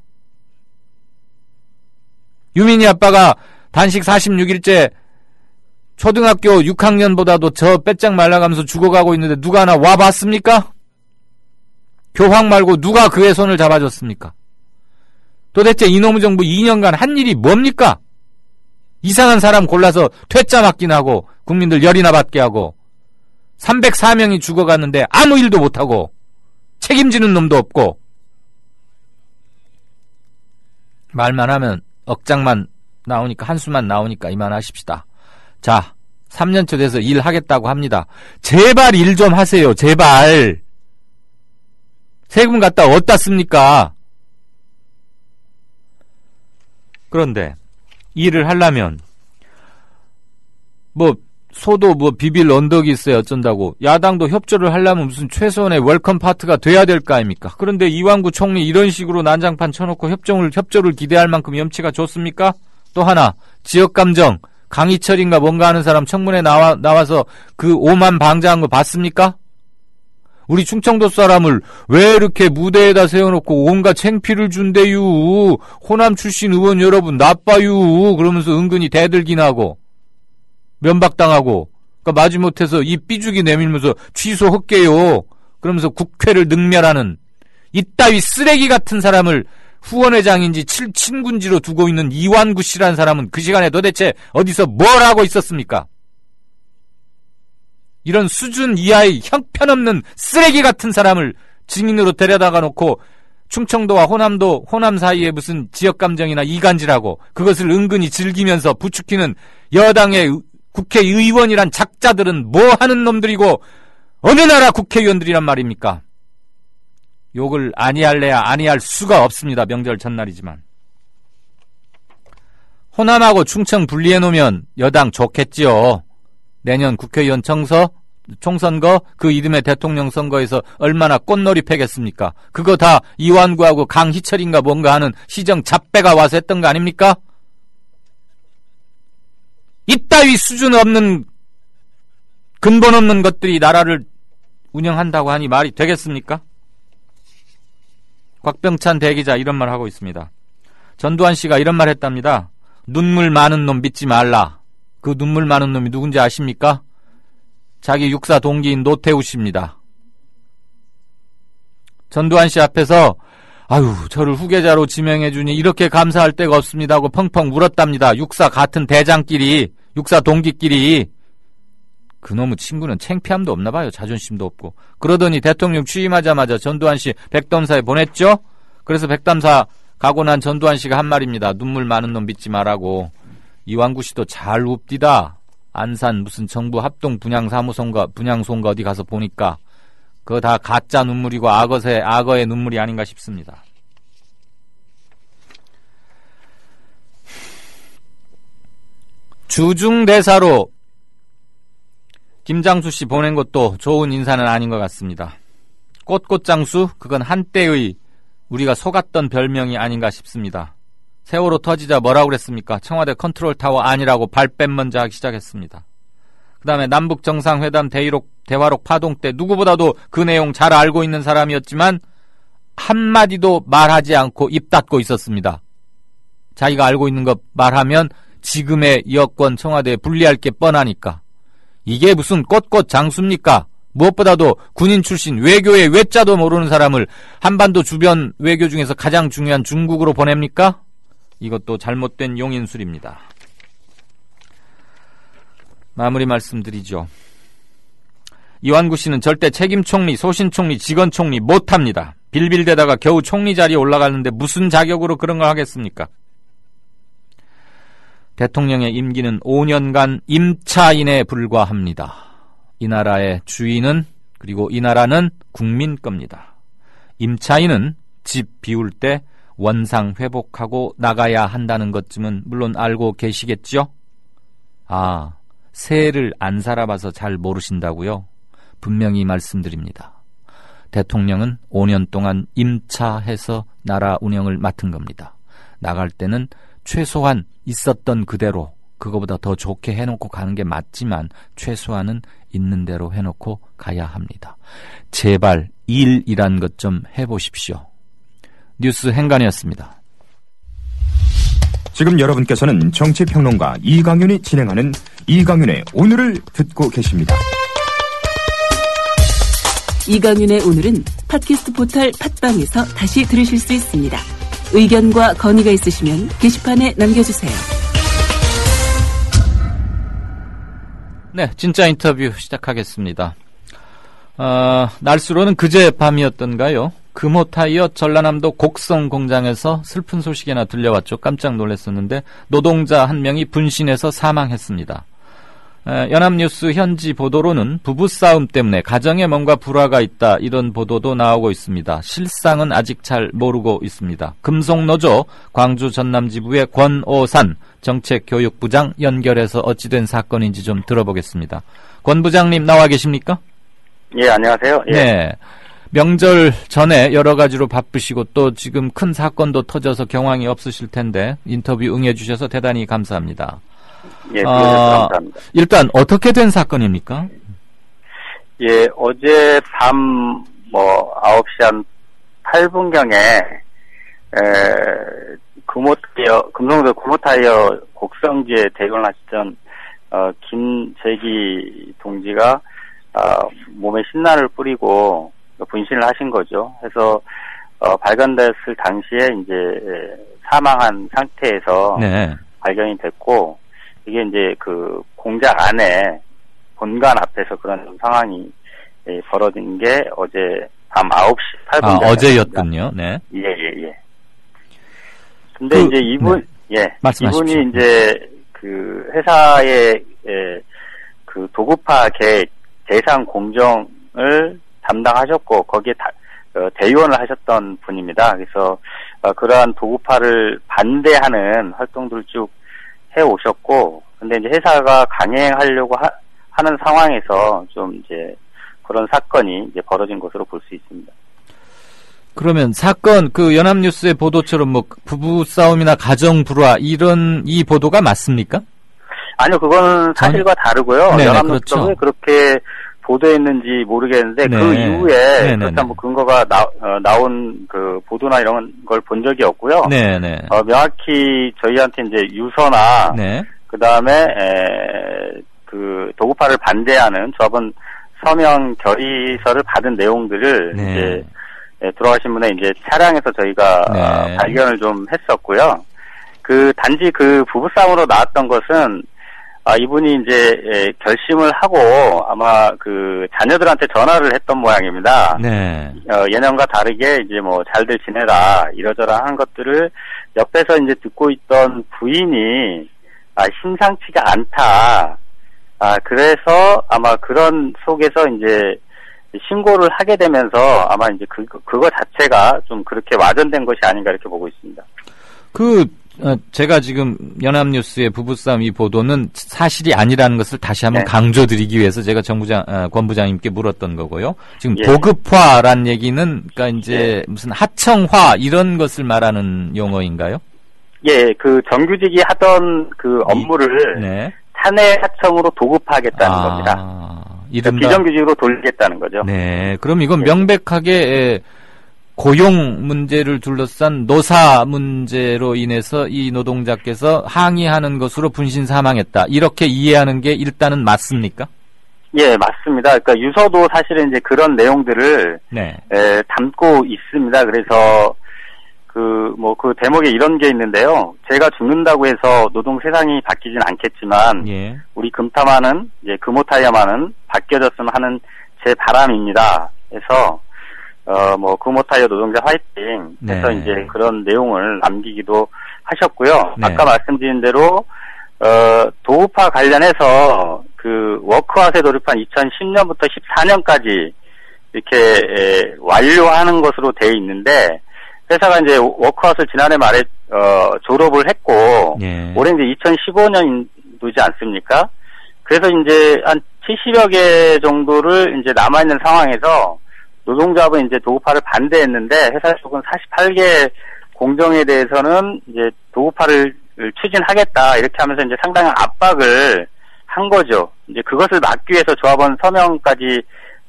유민이 아빠가 단식 46일째 초등학교 6학년보다도 저 빼짝 말라가면서 죽어가고 있는데 누가 하나 와봤습니까? 교황 말고 누가 그의 손을 잡아줬습니까? 도대체 이놈의 정부 2년간 한 일이 뭡니까? 이상한 사람 골라서 퇴짜 맞긴 하고 국민들 열이나 받게 하고 304명이 죽어갔는데 아무 일도 못하고 책임지는 놈도 없고 말만 하면 억장만 나오니까 한수만 나오니까 이만하십시다. 자, 3년째 돼서 일하겠다고 합니다. 제발 일 좀 하세요. 제발. 세금 갖다 어디다 씁니까? 그런데 일을 하려면 뭐 소도 뭐 비빌 언덕이 있어야 어쩐다고 야당도 협조를 하려면 무슨 최소한의 웰컴 파트가 돼야 될 거 아닙니까? 그런데 이완구 총리 이런 식으로 난장판 쳐놓고 협조를 기대할 만큼 염치가 좋습니까? 또 하나 지역감정 강희철인가 뭔가 하는 사람 청문회 나와서 그 오만 방자한 거 봤습니까? 우리 충청도 사람을 왜 이렇게 무대에다 세워놓고 온갖 창피를 준대유. 호남 출신 의원 여러분 나빠유. 그러면서 은근히 대들기나고 면박당하고, 그러니까 마지못해서 이 삐죽이 내밀면서 취소할게요. 그러면서 국회를 능멸하는 이따위 쓰레기 같은 사람을 후원회장인지 친군지로 두고 있는 이완구 씨라는 사람은 그 시간에 도대체 어디서 뭘 하고 있었습니까? 이런 수준 이하의 형편없는 쓰레기 같은 사람을 증인으로 데려다가 놓고 충청도와 호남 사이에 무슨 지역감정이나 이간질하고 그것을 은근히 즐기면서 부추기는 여당의 국회의원이란 작자들은 뭐 하는 놈들이고 어느 나라 국회의원들이란 말입니까? 욕을 아니할래야 아니할 수가 없습니다. 명절 전날이지만. 호남하고 충청 분리해놓으면 여당 좋겠지요. 내년 국회의원 총선거 그 이듬해 대통령 선거에서 얼마나 꽃놀이 패겠습니까? 그거 다 이완구하고 강희철인가 뭔가 하는 시정 잡배가 와서 했던 거 아닙니까? 이따위 수준 없는 근본 없는 것들이 나라를 운영한다고 하니 말이 되겠습니까? 곽병찬 대기자 이런 말 하고 있습니다. 전두환 씨가 이런 말 했답니다. 눈물 많은 놈 믿지 말라. 그 눈물 많은 놈이 누군지 아십니까? 자기 육사 동기인 노태우 씨입니다. 전두환 씨 앞에서 아유 저를 후계자로 지명해 주니 이렇게 감사할 데가 없습니다 하고 펑펑 울었답니다. 육사 같은 대장끼리, 육사 동기끼리. 그놈의 친구는 창피함도 없나 봐요. 자존심도 없고. 그러더니 대통령 취임하자마자 전두환 씨 백담사에 보냈죠. 그래서 백담사 가고 난 전두환 씨가 한 말입니다. 눈물 많은 놈 믿지 말라고. 이완구 씨도 잘 웁디다. 안산 무슨 정부 합동 분양사무소인가 분양소인가 어디 가서 보니까 그거 다 가짜 눈물이고 악어의 눈물이 아닌가 싶습니다. 주중대사로 김장수 씨 보낸 것도 좋은 인사는 아닌 것 같습니다. 꽃꽃장수? 그건 한때의 우리가 속았던 별명이 아닌가 싶습니다. 세월호 터지자 뭐라고 그랬습니까? 청와대 컨트롤타워 아니라고 발뺌 먼저 하기 시작했습니다. 그 다음에 남북정상회담 대화록 파동 때 누구보다도 그 내용 잘 알고 있는 사람이었지만 한마디도 말하지 않고 입 닫고 있었습니다. 자기가 알고 있는 것 말하면 지금의 여권 청와대에 불리할 게 뻔하니까. 이게 무슨 꽃꽃장수입니까? 무엇보다도 군인 출신 외교의 외자도 모르는 사람을 한반도 주변 외교 중에서 가장 중요한 중국으로 보냅니까? 이것도 잘못된 용인술입니다. 마무리 말씀드리죠. 이완구 씨는 절대 책임총리, 소신총리, 직원총리 못합니다. 빌빌대다가 겨우 총리 자리에 올라가는데 무슨 자격으로 그런 걸 하겠습니까? 대통령의 임기는 5년간 임차인에 불과합니다. 이 나라의 주인은 그리고 이 나라는 국민 겁니다. 임차인은 집 비울 때 원상 회복하고 나가야 한다는 것쯤은 물론 알고 계시겠죠? 아, 새해를 안 살아봐서 잘 모르신다고요? 분명히 말씀드립니다. 대통령은 5년 동안 임차해서 나라 운영을 맡은 겁니다. 나갈 때는 최소한 있었던 그대로 그거보다 더 좋게 해놓고 가는 게 맞지만 최소한은 있는 대로 해놓고 가야 합니다. 제발 일이란 것 좀 해보십시오. 뉴스 행간이었습니다.
지금 여러분께서는 정치평론가 이강윤이 진행하는 이강윤의 오늘을 듣고 계십니다.
이강윤의 오늘은 팟캐스트 포털 팟빵에서 다시 들으실 수 있습니다. 의견과 건의가 있으시면 게시판에 남겨주세요.
네, 진짜 인터뷰 시작하겠습니다. 날수로는 그제 밤이었던가요? 금호타이어 전라남도 곡성 공장에서 슬픈 소식이 하나 들려왔죠. 깜짝 놀랐었는데 노동자 한 명이 분신해서 사망했습니다. 연합뉴스 현지 보도로는 부부싸움 때문에 가정에 뭔가 불화가 있다 이런 보도도 나오고 있습니다. 실상은 아직 잘 모르고 있습니다. 금속노조 광주 전남지부의 권오산 정책교육부장 연결해서 어찌된 사건인지 좀 들어보겠습니다. 권 부장님 나와 계십니까?
예, 안녕하세요. 예.
네. 명절 전에 여러 가지로 바쁘시고 또 지금 큰 사건도 터져서 경황이 없으실 텐데 인터뷰 응해주셔서 대단히 감사합니다.
예, 감사합니다.
일단 어떻게 된 사건입니까?
예, 어제 밤 9시 한 8분경에 금성도 구모타이어 곡성지에 대응을 하시던 김재기 동지가 몸에 신란을 뿌리고 분신을 하신 거죠. 그래서 발견됐을 당시에 이제 사망한 상태에서
네. 발견이
됐고, 이게 이제 그 공장 안에 본관 앞에서 그런 상황이 벌어진 게 어제 밤 9시 8분.
어제였군요. 네.
예. 근데 이제 이분,
네. 말씀하십시오.
이분이 이제 그 회사의 그 도구파 계획 대상 공정을 담당하셨고, 거기에 대의원을 하셨던 분입니다. 그래서 그러한 도구파를 반대하는 활동들을 쭉 해오셨고, 근데 이제 회사가 강행하려고 하는 상황에서 좀 이제 그런 사건이 이제 벌어진 것으로 볼 수 있습니다.
그러면 사건, 그 연합뉴스의 보도처럼 뭐 부부싸움이나 가정불화 이 보도가 맞습니까?
아니요, 그건 사실과 다르고요. 연합뉴스가 왜
그렇죠.
그렇게 보도했는지 모르겠는데,
네.
그 이후에
네네네.
그렇다면 뭐 근거가 나온 그 보도나 이런 걸 본 적이 없고요.
네네.
명확히 저희한테 이제 유서나,
네.
그 다음에 그 도구파를 반대하는 조합원 서명 결의서를 받은 내용들을
네.
이제 돌아가신 분의 이제 차량에서 저희가
네.
발견을 좀 했었고요. 단지 그 부부싸움으로 나왔던 것은 이분이 이제 결심을 하고 아마 그 자녀들한테 전화를 했던 모양입니다.
네.
예년과 다르게 이제 뭐 잘들 지내라 이러저러한 것들을 옆에서 이제 듣고 있던 부인이 심상치가 않다. 그래서 아마 그런 속에서 이제 신고를 하게 되면서 아마 이제 그거 자체가 좀 그렇게 와전된 것이 아닌가 이렇게 보고 있습니다.
제가 지금 연합뉴스의 부부싸움 이 보도는 사실이 아니라는 것을 다시 한번
네.
강조드리기 위해서 제가 권 부장님께 물었던 거고요. 지금 도급화란 얘기는 그러니까 이제 무슨 하청화 이런 것을 말하는 용어인가요?
예, 그 정규직이 하던 그 업무를 사내 하청으로 도급화하겠다는 겁니다. 비정규직으로 돌리겠다는 거죠.
네, 그럼 이건 명백하게 고용 문제를 둘러싼 노사 문제로 인해서 이 노동자께서 항의하는 것으로 분신 사망했다. 이렇게 이해하는 게 일단은 맞습니까?
예, 맞습니다. 그러니까 유서도 사실은 이제 그런 내용들을 담고 있습니다. 그래서 그 대목에 이런 게 있는데요. 제가 죽는다고 해서 노동 세상이 바뀌진 않겠지만, 우리 금타마는, 이제 금호타이어만은 바뀌어졌으면 하는 제 바람입니다. 해서, 금호타이어 노동자 화이팅 해서 이제 그런 내용을 남기기도 하셨고요. 아까 말씀드린 대로, 도우파 관련해서 그 워크아웃에 돌입한 2010년부터 14년까지 이렇게 완료하는 것으로 되어 있는데, 회사가 이제 워크아웃을 지난해 말에 졸업을 했고 올해 이제 2015년도지 않습니까? 그래서 이제 한 70여 개 정도를 이제 남아 있는 상황에서 노동조합은 이제 도구파를 반대했는데 회사 쪽은 48개 공정에 대해서는 이제 도구파를 추진하겠다 이렇게 하면서 이제 상당한 압박을 한 거죠. 이제 그것을 막기 위해서 조합원 서명까지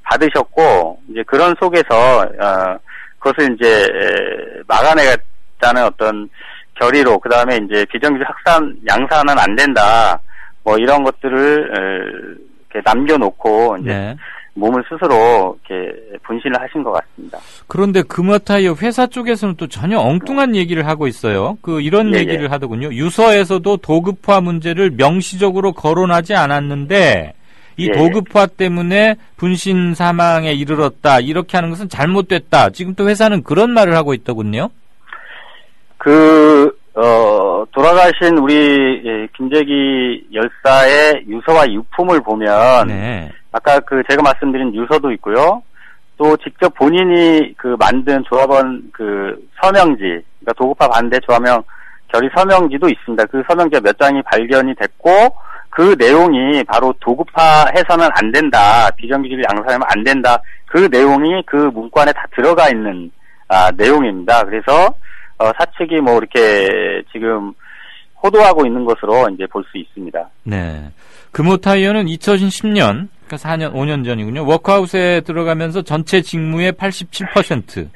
받으셨고 이제 그런 속에서 그것을 이제 막아내겠다는 어떤 결의로 그 다음에 이제 비정규직 양산은 안 된다. 뭐 이런 것들을 이렇게 남겨놓고 이제 몸을 스스로 이렇게 분신을 하신 것 같습니다.
그런데 금호타이어 회사 쪽에서는 또 전혀 엉뚱한 얘기를 하고 있어요. 이런 얘기를 하더군요. 유서에서도 도급화 문제를 명시적으로 거론하지 않았는데 이 도급화 때문에 분신 사망에 이르렀다. 이렇게 하는 것은 잘못됐다. 지금 또 회사는 그런 말을 하고 있더군요.
돌아가신 우리 김재기 열사의 유서와 유품을 보면 아까 제가 말씀드린 유서도 있고요. 또 직접 본인이 만든 조합원 서명지, 그러니까 도급화 반대 조합원 결의 서명지도 있습니다. 그 서명지가 몇 장이 발견이 됐고 그 내용이 바로 도급화해서는 안 된다. 비정규직을 양산하면 안 된다. 그 내용이 그 문구 안에 다 들어가 있는 내용입니다. 그래서 사측이 뭐 이렇게 지금 호도하고 있는 것으로 이제 볼 수 있습니다.
네. 금호타이어는 2010년 그러니까 4년, 5년 전이군요. 워크아웃에 들어가면서 전체 직무의 87%,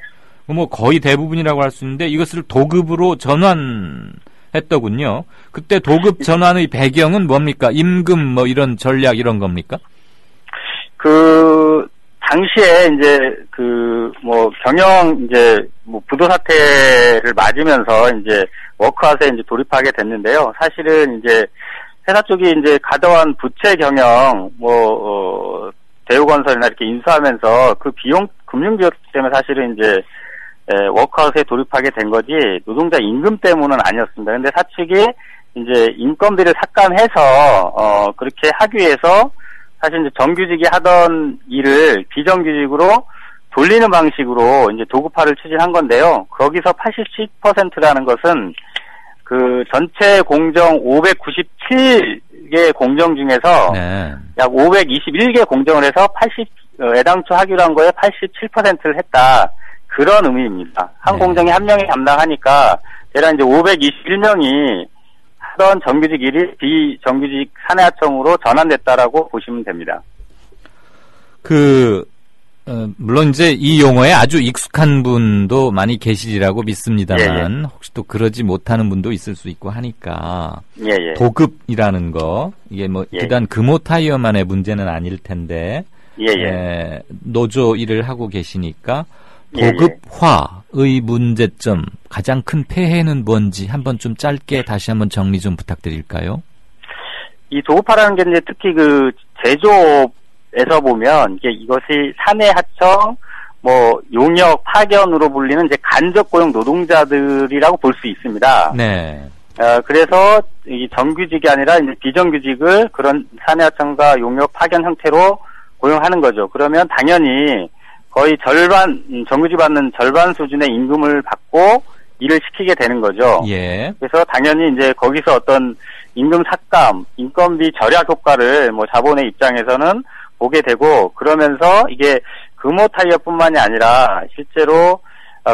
뭐 거의 대부분이라고 할 수 있는데 이것을 도급으로 전환했더군요. 그때 도급 전환의 배경은 뭡니까? 임금 뭐 이런 전략 이런 겁니까?
당시에 이제 경영 이제 부도 사태를 맞으면서 이제 워크아웃에 이제 돌입하게 됐는데요. 사실은 이제 회사 쪽이 이제 과도한 부채 경영, 대우건설이나 이렇게 인수하면서 그 금융 비용 때문에 사실은 이제 워크아웃에 돌입하게 된 거지 노동자 임금 때문은 아니었습니다. 근데 사측이 이제 인건비를 삭감해서 그렇게 하기 위해서 사실 이제 정규직이 하던 일을 비정규직으로 돌리는 방식으로 이제 도급화를 추진한 건데요. 거기서 87%라는 것은 그 전체 공정 597개 공정 중에서 약 521개 공정을 해서 애당초 하기로 한 거에 87%를 했다. 그런 의미입니다. 한 공정에 한 명이 담당하니까 대략 이제 521명이 하던 정규직 일이 비정규직 사내하청으로 전환됐다라고 보시면 됩니다.
물론 이제 이 용어에 아주 익숙한 분도 많이 계시리라고 믿습니다만, 혹시 또 그러지 못하는 분도 있을 수 있고 하니까, 도급이라는 거, 이게 비단 금호타이어만의 문제는 아닐 텐데, 노조 일을 하고 계시니까, 도급화의 문제점, 가장 큰 폐해는 뭔지 한번 좀 짧게 다시 한번 정리 좀 부탁드릴까요?
이 도급화라는 게 이제 특히 제조업에서 보면 이것이 사내하청, 용역, 파견으로 불리는 이제 간접 고용 노동자들이라고 볼 수 있습니다.
네.
그래서 이 정규직이 아니라 이제 비정규직을 그런 사내하청과 용역, 파견 형태로 고용하는 거죠. 그러면 당연히 거의 절반, 정규직 받는 절반 수준의 임금을 받고 일을 시키게 되는 거죠. 그래서 당연히 이제 거기서 어떤 임금 삭감, 인건비 절약 효과를 자본의 입장에서는 보게 되고, 그러면서 이게 금호타이어뿐만이 아니라 실제로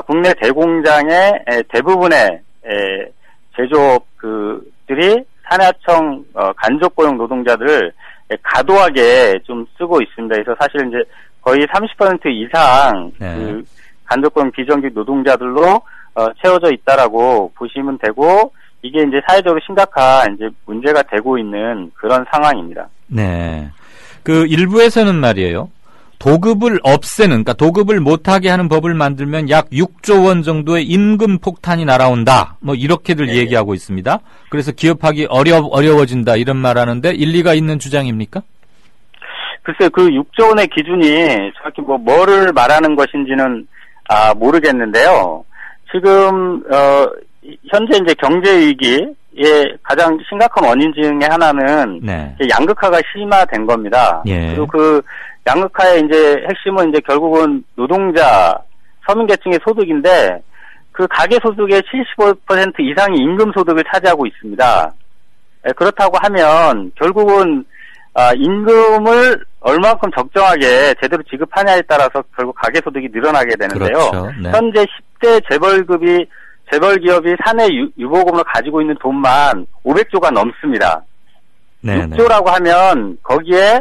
국내 대공장의 대부분의 제조업들이 사내하청 간접 고용 노동자들을 과도하게 좀 쓰고 있습니다. 그래서 사실 이제 거의 30% 이상 그 간접 고용 비정규직 노동자들로 채워져 있다라고 보시면 되고, 이게 이제 사회적으로 심각한 이제 문제가 되고 있는 그런 상황입니다.
네. 일부에서는 말이에요. 도급을 없애는, 그러니까 도급을 못하게 하는 법을 만들면 약 6조 원 정도의 임금 폭탄이 날아온다. 이렇게들 얘기하고 있습니다. 그래서 기업하기 어려워진다 이런 말 하는데 일리가 있는 주장입니까?
글쎄요, 그 6조 원의 기준이 정확히 뭐를 말하는 것인지는 모르겠는데요. 지금 현재 이제 경제 위기의 가장 심각한 원인 중에 하나는 양극화가 심화된 겁니다. 그리고 그 양극화의 이제 핵심은 이제 결국은 노동자, 서민계층의 소득인데, 그 가계 소득의 75% 이상이 임금 소득을 차지하고 있습니다. 그렇다고 하면 결국은 임금을 얼마큼 적정하게 제대로 지급하냐에 따라서 결국 가계 소득이 늘어나게 되는데요. 현재 10대 재벌기업이 사내 유보금을 가지고 있는 돈만 500조가 넘습니다. 6조라고 하면 거기에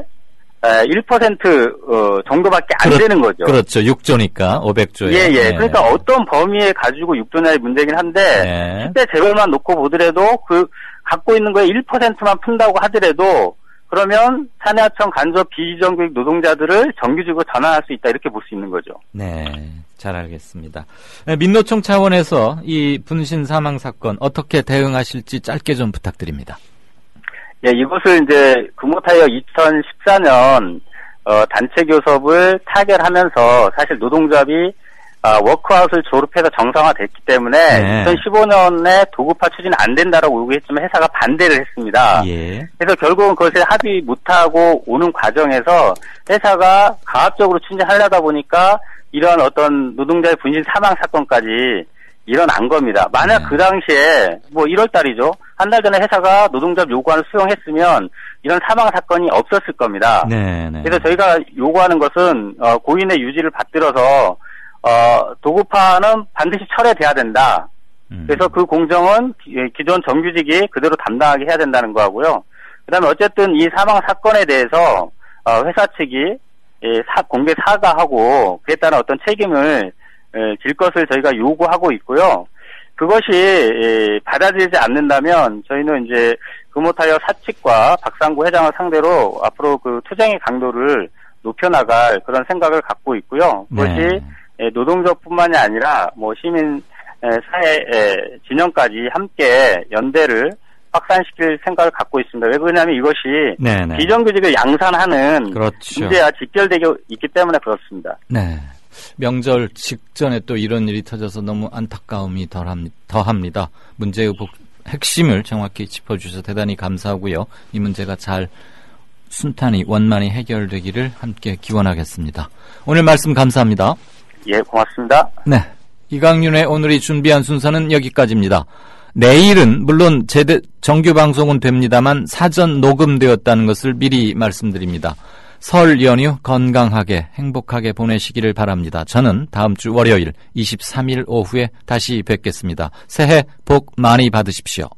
1% 정도밖에 안 되는 거죠.
그렇죠. 6조니까 500조에.
그러니까 어떤 범위에 가지고 6조냐의 문제긴 한데 10대 재벌만 놓고 보더라도 그 갖고 있는 거에 1%만 푼다고 하더라도 그러면 사내하청 간접 비정규직 노동자들을 정규직으로 전환할 수 있다, 이렇게 볼 수 있는 거죠.
네, 잘 알겠습니다. 민노총 차원에서 이 분신 사망 사건 어떻게 대응하실지 짧게 좀 부탁드립니다.
이것을 이제 금호타이어 2014년 단체 교섭을 타결하면서 사실 노동조합이 워크아웃을 졸업해서 정상화됐기 때문에 2015년에 도급화 추진 안 된다라고 요구했지만 회사가 반대를 했습니다. 그래서 결국은 그것을 합의 못하고 오는 과정에서 회사가 가압적으로 추진하려다 보니까 이런 어떤 노동자의 분신 사망 사건까지 일어난 겁니다. 만약 그 당시에 1월 달이죠. 한 달 전에 회사가 노동조합 요구안을 수용했으면 이런 사망 사건이 없었을 겁니다. 그래서 저희가 요구하는 것은 고인의 유지를 받들어서 도급화는 반드시 철회돼야 된다. 그래서 그 공정은 기존 정규직이 그대로 담당하게 해야 된다는 거하고요. 그다음에 어쨌든 이 사망 사건에 대해서 회사 측이 공개 사과하고 그에 따른 어떤 책임을 질 것을 저희가 요구하고 있고요. 그것이 받아들이지 않는다면 저희는 이제 금호타이어 사측과 박상구 회장을 상대로 앞으로 그 투쟁의 강도를 높여나갈 그런 생각을 갖고 있고요. 그것이 노동조합뿐만이 아니라 뭐 시민 사회 진영까지 함께 연대를 확산시킬 생각을 갖고 있습니다. 왜 그러냐면 이것이 비정규직을 양산하는
그렇죠.
문제와 직결되어 있기 때문에 그렇습니다.
네. 명절 직전에 또 이런 일이 터져서 너무 안타까움이 더합니다. 문제의 핵심을 정확히 짚어주셔서 대단히 감사하고요. 이 문제가 잘 순탄히 원만히 해결되기를 함께 기원하겠습니다. 오늘 말씀 감사합니다.
예, 고맙습니다.
네. 이강윤의 오늘이 준비한 순서는 여기까지입니다. 내일은 물론 정규 방송은 됩니다만 사전 녹음되었다는 것을 미리 말씀드립니다. 설 연휴 건강하게 행복하게 보내시기를 바랍니다. 저는 다음 주 월요일 23일 오후에 다시 뵙겠습니다. 새해 복 많이 받으십시오.